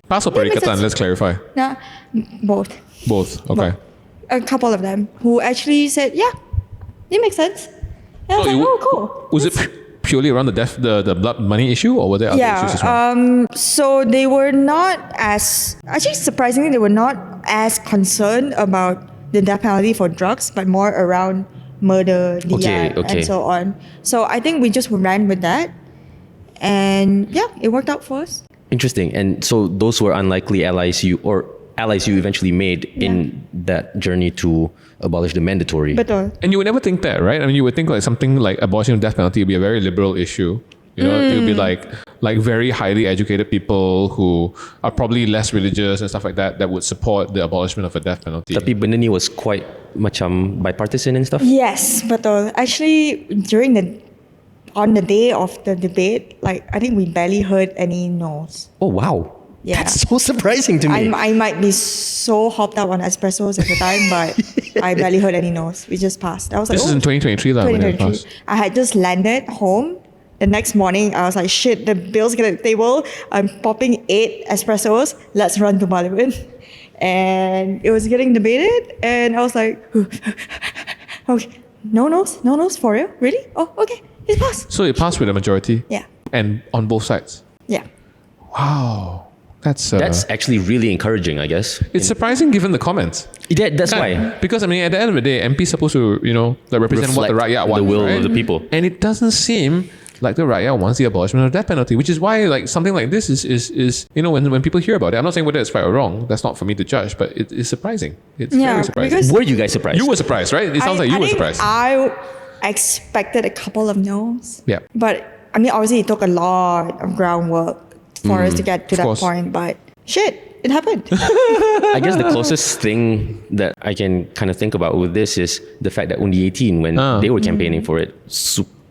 PAS or Yeah, makes Perikatan, sense. let's clarify. Nah, both. Both, okay. A couple of them who actually said, yeah, it makes sense. And I was like, oh, cool. Was it purely around the blood money issue, or were there other issues as well? So they were not surprisingly, they were not as concerned about the death penalty for drugs, but more around murder, diyat, Okay. and so on. So I think we just ran with that. And yeah, it worked out for us. Interesting. And so those were unlikely allies you eventually made in that journey to abolish the mandatory. Betul. And you would never think that, right? I mean, you would think like something like abolishing the death penalty would be a very liberal issue. It would be like very highly educated people who are probably less religious and stuff like that would support the abolishment of a death penalty. Tapi benda ni was quite macam bipartisan and stuff. Yes, betul. Actually, during the on the day of the debate, like I think we barely heard any no's. Oh, wow. Yeah. That's so surprising to me. I might be so hopped up on espressos at the time, but I barely heard any no's. We just passed. I was like, This is in 2023 when it 2023. passed. I had just landed home. The next morning, I was like, shit, the bill's getting at the table. I'm popping 8 espressos. Let's run to Parliament. And it was getting debated. And I was like, okay, no no's for real? Really? Oh, okay, it passed. So it passed with a majority. Yeah. And on both sides. Yeah. Wow. That's actually really encouraging, I guess. it's surprising given the comments. That's why. Because I mean, at the end of the day, MP's supposed to, like, represent what the Reflect rakyat wants, the will right? of the people. And it doesn't seem like the rakyat wants the abolishment of the death penalty, which is why like something like this is when people hear about it, I'm not saying whether it's right or wrong. That's not for me to judge, but it is surprising. It's very surprising. because Were you guys surprised? You were surprised, right? It sounds like you were think surprised. I expected a couple of no's. Yeah. But I mean, obviously, it took a lot of groundwork for us to get to that course. point. But shit, it happened. I guess the closest thing that I can kind of think about with this is the fact that Undi 18, when they were campaigning for it,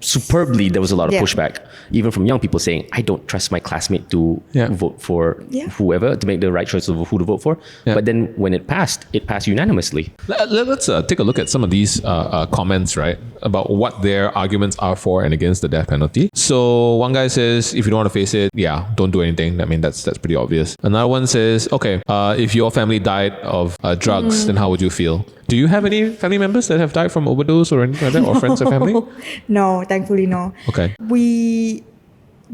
superbly, there was a lot of Yeah. pushback, even from young people saying, I don't trust my classmate to vote for whoever, to make the right choice of who to vote for. Yeah. But then when it passed unanimously. Let's take a look at some of these comments, right, about what their arguments are for and against the death penalty. So one guy says, if you don't want to face it, don't do anything. I mean, that's pretty obvious. Another one says, okay, if your family died of drugs, then how would you feel? Do you have any family members that have died from overdose or anything like that, or friends or family? No, thankfully, no. Okay. We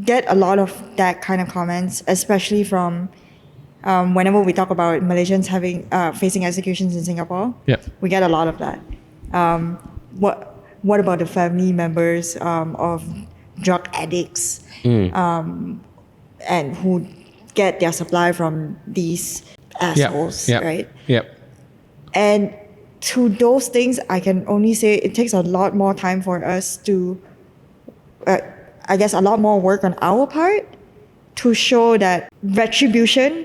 get a lot of that kind of comments, especially from whenever we talk about Malaysians having facing executions in Singapore. Yeah. We get a lot of that. What about the family members of drug addicts and who get their supply from these assholes, right? Yeah. And to those things, I can only say it takes a lot more time for us to, I guess, a lot more work on our part to show that retribution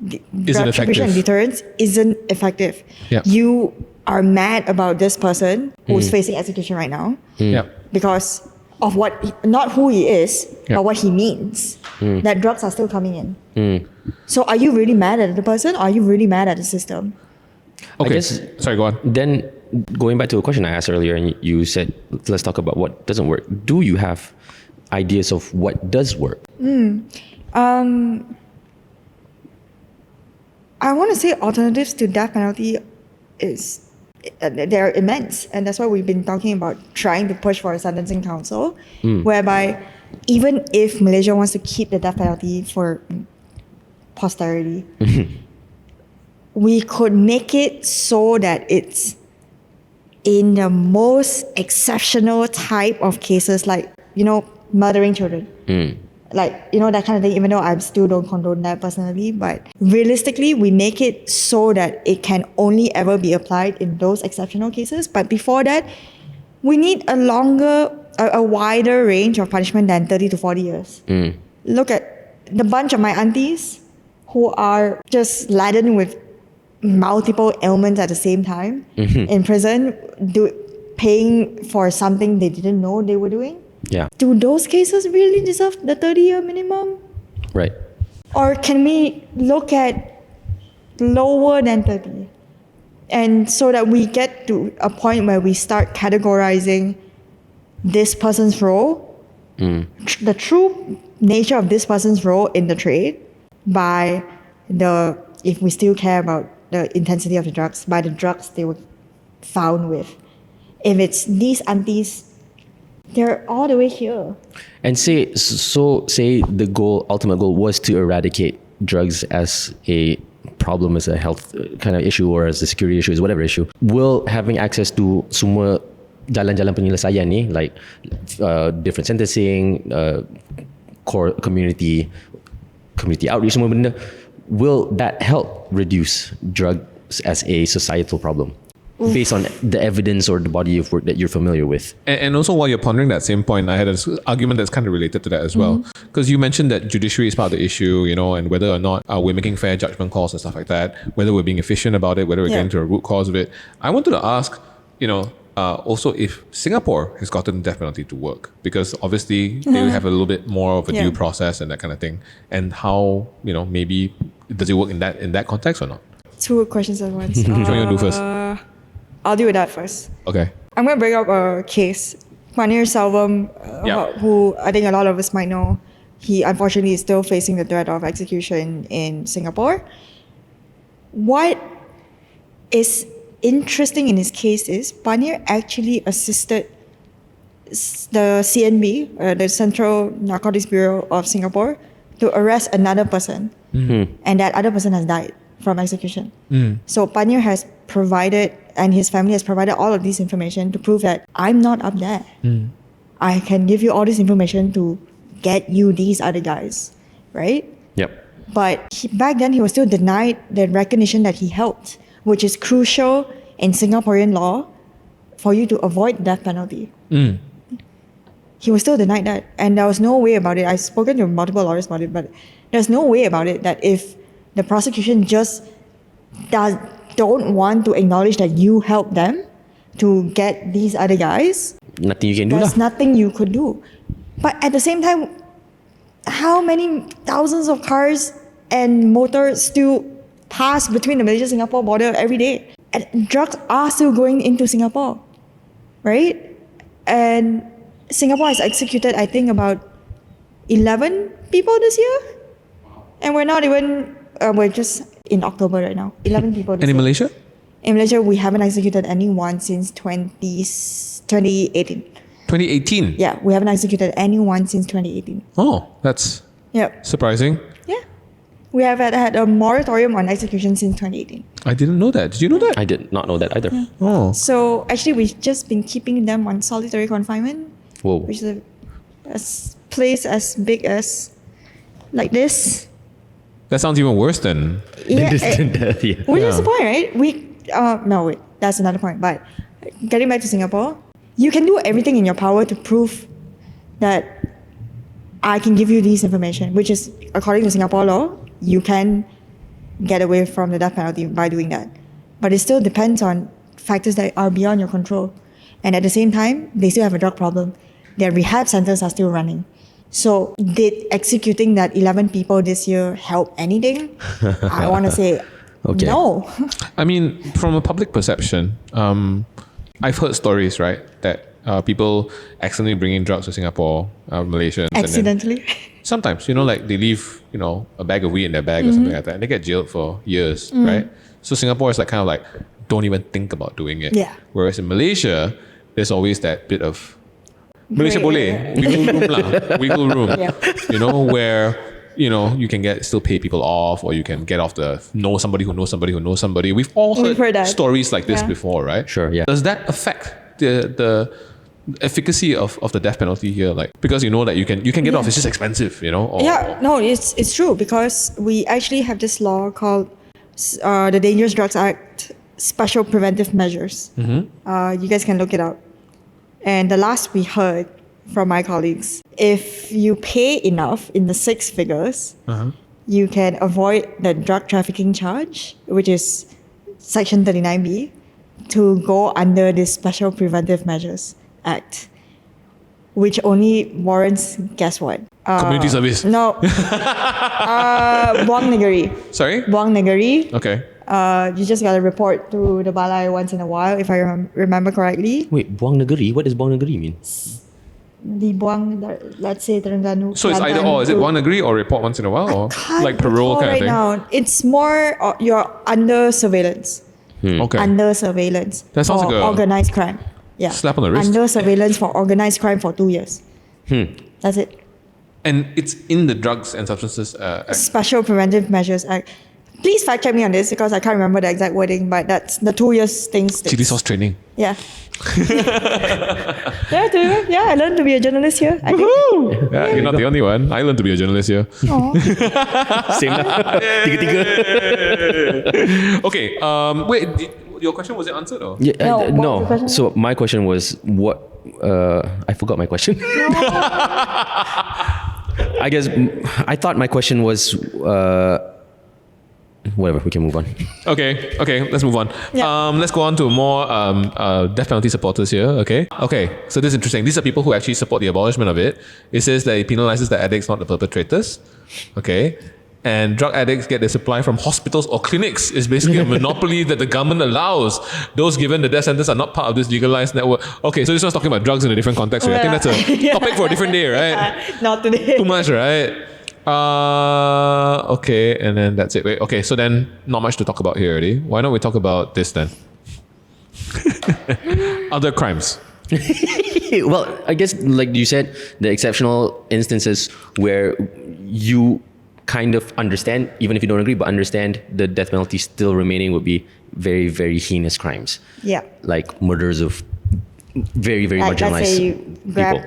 and deterrence isn't effective. Yeah. You are mad about this person who's facing execution right now because of not who he is, but what he means. That drugs are still coming in. So are you really mad at the person, or are you really mad at the system? Okay. I guess, sorry, go on. Then going back to a question I asked earlier, and you said, let's talk about what doesn't work. Do you have ideas of what does work? I want to say alternatives to death penalty they're immense, and that's why we've been talking about trying to push for a sentencing council, whereby even if Malaysia wants to keep the death penalty for posterity, we could make it so that it's in the most exceptional type of cases, like, murdering children. Like, that kind of thing, even though I still don't condone that personally. But realistically, we make it so that it can only ever be applied in those exceptional cases. But before that, we need a wider range of punishment than 30 to 40 years. Look at the bunch of my aunties who are just laden with multiple ailments at the same time in prison, paying for something they didn't know they were doing. Yeah. Do those cases really deserve the 30-year minimum? Right. Or can we look at lower than 30? And so that we get to a point where we start categorizing this person's role, the true nature of this person's role in the trade, by if we still care about the intensity of the drugs, by the drugs they were found with. If it's these aunties, they're all the way here. And say the ultimate goal was to eradicate drugs as a problem, as a health kind of issue, or as a security issue, as whatever issue. Will having access to semua jalan-jalan penyelesaian ni, like different sentencing, core community outreach, semua benda, will that help reduce drugs as a societal problem? Based on the evidence or the body of work that you're familiar with. And also, while you're pondering that same point, I had an argument that's kind of related to that as well. Because you mentioned that judiciary is part of the issue, and whether or not we're making fair judgment calls and stuff like that, whether we're being efficient about it, whether we're getting to a root cause of it. I wanted to ask, also if Singapore has gotten the death penalty to work, because obviously they have a little bit more of a due process and that kind of thing, and how maybe does it work in that context or not? Two questions at once. Which one you want to do first? I'll deal with that first. Okay. I'm going to bring up a case. Panir Selvam, who I think a lot of us might know, he unfortunately is still facing the threat of execution in Singapore. What is interesting in his case is Panir actually assisted the CNB, the Central Narcotics Bureau of Singapore, to arrest another person. And that other person has died from execution. So Panir has provided, and his family has provided all of this information to prove that I'm not up there. I can give you all this information to get you these other guys, right? Yep. But back then he was still denied the recognition that he helped, which is crucial in Singaporean law for you to avoid the death penalty. He was still denied that, and there was no way about it. I've spoken to multiple lawyers about it, but there's no way about it that if the prosecution just don't want to acknowledge that you helped them to get these other guys, Nothing you can do. there's nothing you could do. But at the same time, how many thousands of cars and motors still pass between the Malaysia-Singapore border every day? And drugs are still going into Singapore, right? And Singapore has executed, I think, about 11 people this year. And we're not even, we're just in October right now. 11 people this And in year. Malaysia? In Malaysia, we haven't executed anyone since 2018. 2018? Yeah, we haven't executed anyone since 2018. Oh, that's Yep. surprising. Yeah. We have had a moratorium on execution since 2018. I didn't know that. Did you know that? I did not know that either. Oh. So actually, we've just been keeping them on solitary confinement, Whoa. which is a place as big as like this. That sounds even worse than... Yeah, Yeah. which is the point, right? No, wait, that's another point. But getting back to Singapore, you can do everything in your power to prove that I can give you this information, which is, according to Singapore law, you can get away from the death penalty by doing that. But it still depends on factors that are beyond your control. And at the same time, they still have a drug problem. Their rehab centers are still running. So did executing that 11 people this year help anything? I want to say Okay. no. I mean, from a public perception, I've heard stories, right, that people accidentally bring in drugs to Singapore, Malaysians. Accidentally. And then sometimes, like they leave, a bag of weed in their bag or something like that, and they get jailed for years, right? So Singapore is kind of don't even think about doing it. Yeah. Whereas in Malaysia, there's always that bit of Malaysia Gray boleh, wiggle room lah, wiggle room. Yeah. Where you can still pay people off, or you can get off know somebody who knows somebody who knows somebody. We've all We've heard that. stories like this Yeah. before, right? Sure, yeah. Does that affect the efficacy of the death penalty here? Because that you can get off, it's just expensive, or, Yeah, no, it's true, because we actually have this law called the Dangerous Drugs Act Special Preventive Measures. You guys can look it up. And the last we heard from my colleagues, if you pay enough in the 6 figures, you can avoid the drug trafficking charge, which is Section 39B, to go under this Special Preventive Measures Act, which only warrants, guess what? community service. No. Buang negeri. Sorry? Buang negeri. Okay. You just gotta report to the balai once in a while, if I remember correctly. Wait, Buang Negeri? What does Buang Negeri mean? The Buang, let's say Terengganu. So it's either or. Is it one agree or report once in a while, or like parole kind of thing? Now. It's more you're under surveillance. Okay. Under surveillance. That sounds for like a organized crime. Yeah. slap on the wrist. Under surveillance for organized crime for 2 years. That's it. And it's in the Drugs and Substances Act. Special Preventive Measures Act. Please fact check me on this, because I can't remember the exact wording, but that's the 2 years thing. Cilisos training. Yeah. Yeah, I learned to be a journalist here. I think. Yeah, you're not the only one. I learned to be a journalist here. Same lah. Tiga-tiga. Okay. Wait. Your question, was it answered or? Yeah, No, what was the no. question? So my question was what? I forgot my question. I guess I thought my question was Whatever, we can move on. Okay, let's move on. Yeah. Let's go on to more death penalty supporters here. Okay, so this is interesting. These are people who actually support the abolishment of it. It says that it penalizes the addicts, not the perpetrators. Okay. And drug addicts get their supply from hospitals or clinics. It's basically a monopoly that the government allows. Those given the death sentence are not part of this legalized network. Okay, so this one's talking about drugs in a different context. Right? I think that's a topic for a different day, right? Not today. Too much, right? Okay, and then that's it. Wait, okay, so then not much to talk about here already. Why don't we talk about this then? Other crimes. Well, I guess like you said, the exceptional instances where you kind of understand, even if you don't agree, but understand the death penalty still remaining would be very, very heinous crimes. Yeah. Like murders of very, very Like, marginalized let's say people.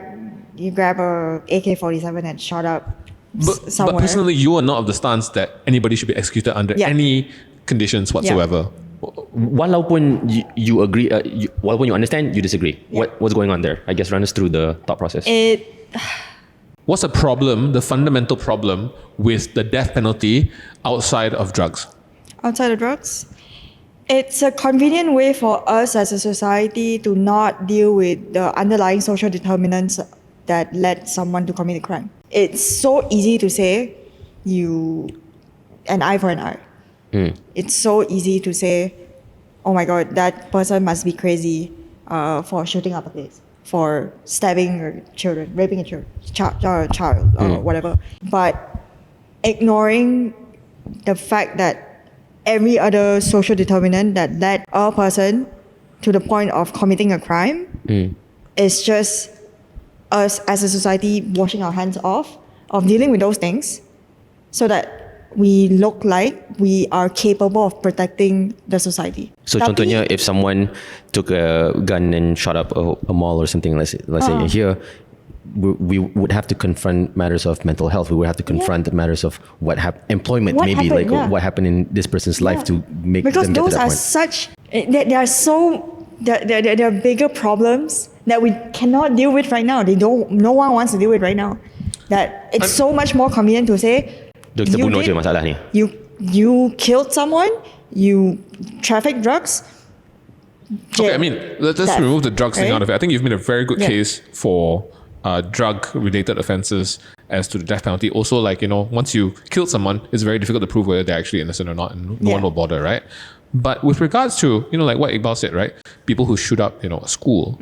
you grab a AK-47 and shot up somewhere. But personally, you are not of the stance that anybody should be executed under any conditions whatsoever. Walaupun you agree, walaupun you understand, you disagree. What's going on there? I guess run us through the thought process. What's the problem, the fundamental problem with the death penalty outside of drugs? Outside of drugs? It's a convenient way for us as a society to not deal with the underlying social determinants that led someone to commit a crime. It's so easy to say an eye for an eye. It's so easy to say, oh my God, that person must be crazy for shooting up a place, for stabbing children, raping a child, or whatever. But ignoring the fact that every other social determinant that led a person to the point of committing a crime is just us as a society washing our hands off of dealing with those things so that we look like we are capable of protecting the society. So contohnya, if someone took a gun and shot up a mall or something, let's say here, we would have to confront matters of mental health. We would have to confront matters of employment, what happened in this person's life to make because them get to those that are point. such there are bigger problems that we cannot deal with right now. No one wants to deal with right now. That it's so much more convenient to say Kita bunuh je masalah ni. You killed someone, you trafficked drugs. Okay, I mean, let's remove the drugs thing out of it. I think you've made a very good case for drug-related offences as to the death penalty. Also, like, once you killed someone, it's very difficult to prove whether they're actually innocent or not, and no one will bother, right? But with regards to, like what Iqbal said, right? People who shoot up, a school,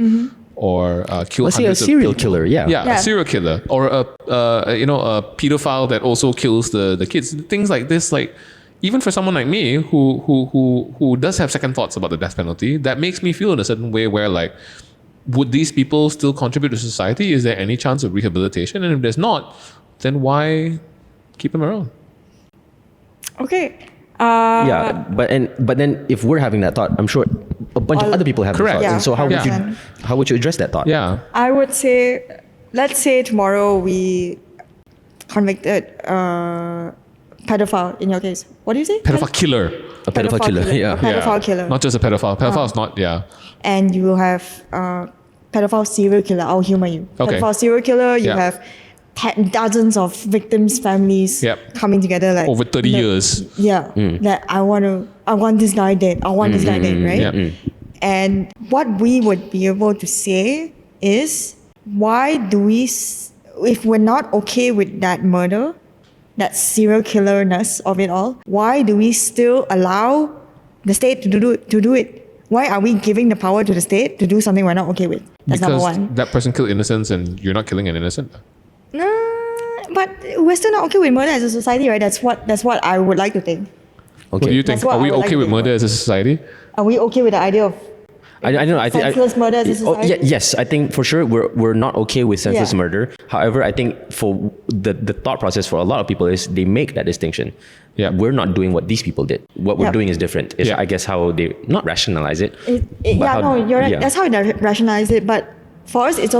or kill Let's say a serial killer, a serial killer, or a pedophile that also kills the kids. Things like this, like even for someone like me who does have second thoughts about the death penalty, that makes me feel in a certain way where, like, would these people still contribute to society? Is there any chance of rehabilitation? And if there's not, then why keep them around? Okay. But then if we're having that thought, I'm sure a bunch of other people have that thought. Yeah, and so how would you address that thought? Yeah. I would say, let's say tomorrow we convicted a pedophile in your case. What do you say? Pedophile killer. A pedophile killer. Yeah. Pedophile killer. Not just a pedophile. Pedophile is not, And you have pedophile serial killer. I'll humor you. Okay. Pedophile serial killer, you have dozens of victims' families coming together, like over 30 years. Yeah. That I want this guy dead. I want this guy dead, right? Yeah. And what we would be able to say is, why do we, if we're not okay with that murder, that serial killerness of it all, why do we still allow the state to do it? Why are we giving the power to the state to do something we're not okay with? That's because number one. That person killed innocents and you're not killing an innocent. But we're still not okay with murder as a society, right? That's what I would like to think. Okay. What do you think? Are we okay with murder as a society? Are we okay with the idea of I don't know. senseless murder as a society? Yes, I think for sure we're not okay with senseless murder. However, I think for the thought process for a lot of people is they make that distinction. Yeah. We're not doing what these people did. What we're doing is different. Is I guess how they not rationalize it. You're right. That's how they rationalize it. But for us, it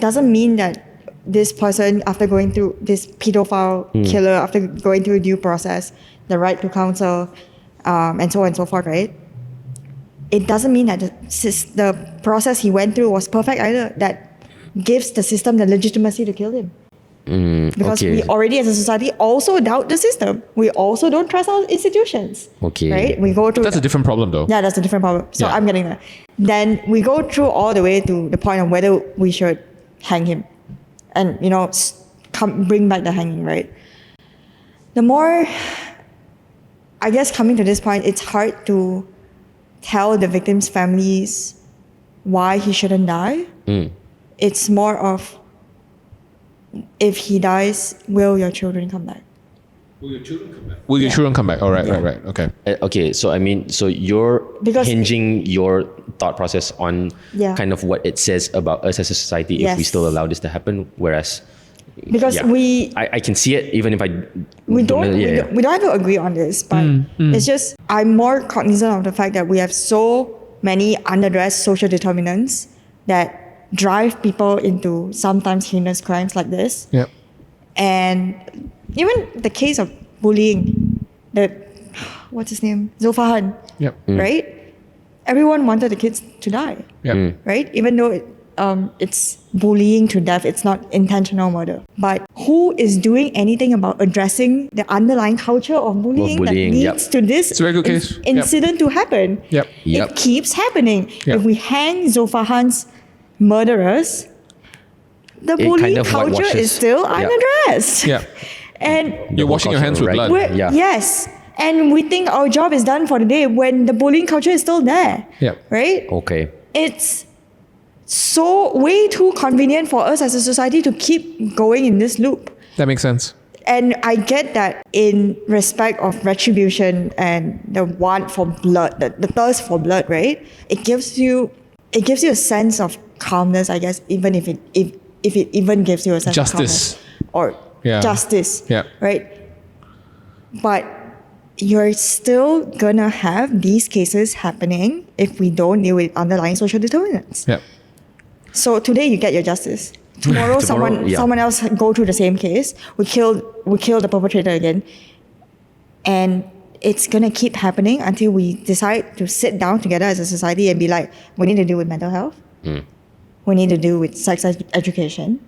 doesn't mean that this person, after going through this pedophile killer, after going through due process, the right to counsel, and so on and so forth, right? It doesn't mean that the process he went through was perfect either. That gives the system the legitimacy to kill him. Because okay. we already, as a society, also doubt the system. We also don't trust our institutions. Okay. Right? We go through. That's a different problem, though. Yeah, that's a different problem. So Yeah. I'm getting that. Then we go through all the way to the point of whether we should hang him, and bring back the hanging. Right. The more, I guess, coming to this point, it's hard to tell the victims' families why he shouldn't die. It's more of, if he dies, will your children come back? Will your children come back? Will your children come back? All right, right. Okay. Okay, so I mean, so you're Because- hinging your thought process on Yeah. kind of what it says about us as a society if we Yes. still allow this to happen, whereas Because I can see it even if I we don't yeah. we don't have to agree on this, but it's just I'm more cognizant of the fact that we have so many underdressed social determinants that drive people into sometimes heinous crimes like this. Yep. And even the case of bullying, what's his name? Zulfahan, Yep. right? Everyone wanted the kids to die, Yep. right? Even though it's bullying to death, it's not intentional murder. But who is doing anything about addressing the underlying culture of bullying, that bullying, leads to this It's a very good case. Yep. incident to happen? Yep. Yep. It keeps happening. Yep. If we hang Zulfahan's murderers, the bullying kind of culture whitewashes. is still Yep. unaddressed. Yeah. And You're washing your hands with blood. Yeah. yes, and we think our job is done for the day when the bullying culture is still there. Yep. Right? Okay. It's so way too convenient for us as a society to keep going in this loop. That makes sense. And I get that in respect of retribution and the want for blood, the thirst for blood, right? It gives you a sense of calmness, I guess, even if it even gives you a sense Justice. of calmness. Or Yeah. justice. Yeah. Right? But you're still gonna have these cases happening if we don't deal with underlying social determinants. Yep. So today you get your justice. Tomorrow, yeah. someone else go through the same case. We kill the perpetrator again, and it's gonna keep happening until we decide to sit down together as a society and be like, we need to deal with mental health. We need to deal with sex education.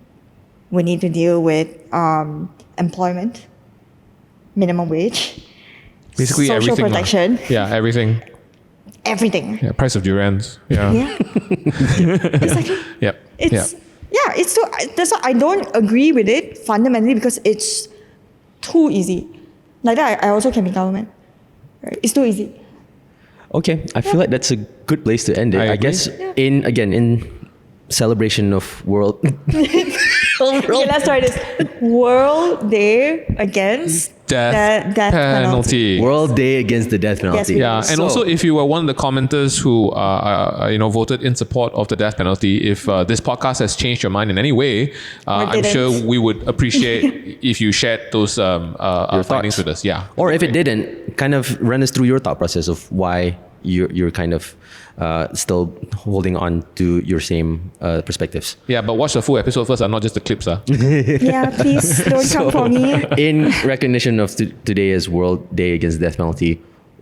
We need to deal with employment, minimum wage, Basically social everything. protection, Yeah, everything. everything. Yeah, price of durians. Yeah. Yeah. Exactly. Yep. It's it's so that's why I don't agree with it fundamentally, because it's too easy. Like that, I also can be government. Right? It's too easy. Okay, I feel like that's a good place to end it. I I agree. guess in celebration of World Okay, let's try this. World Day Against Death the penalty. World Day Against the Death Penalty. Yes, Yeah, and So- also if you were one of the commenters who voted in support of the death penalty, if this podcast has changed your mind in any way, I'm didn't. sure we would appreciate if you shared those findings thoughts. with us. Yeah, Or if it didn't, kind of run us through your thought process of why you're kind of still holding on to your same perspectives. yeah, but watch the full episode first, not just the clips. Yeah, please don't come for me. In recognition of today as World Day Against the Death Penalty,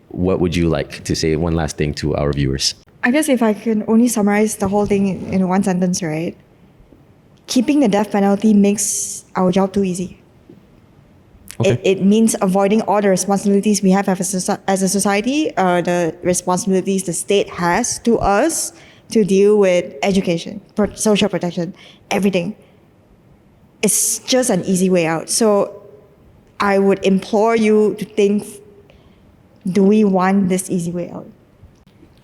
what would you like to say one last thing to our viewers? I guess if I can only summarize the whole thing in one sentence, right? Keeping the death penalty makes our job too easy. Okay. It means avoiding all the responsibilities we have as a society, the responsibilities the state has to us to deal with education, social protection, everything. It's just an easy way out. So I would implore you to think, do we want this easy way out?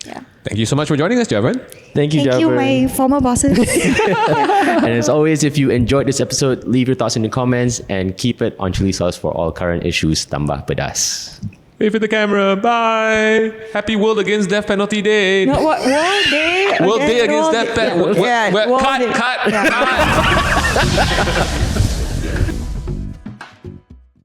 Yeah. Thank you so much for joining us, Jia Vern. Thank you, Thank you, Jia Vern. my former bosses. And as always, if you enjoyed this episode, leave your thoughts in the comments and keep it on Cilisos for all current issues. Tambah pedas. Wave at the camera. Bye. Happy World Against Death Penalty Day. No, what? World Day? World Day Against Death Penalty. Yeah, World Day. Cut. Yeah. Cut.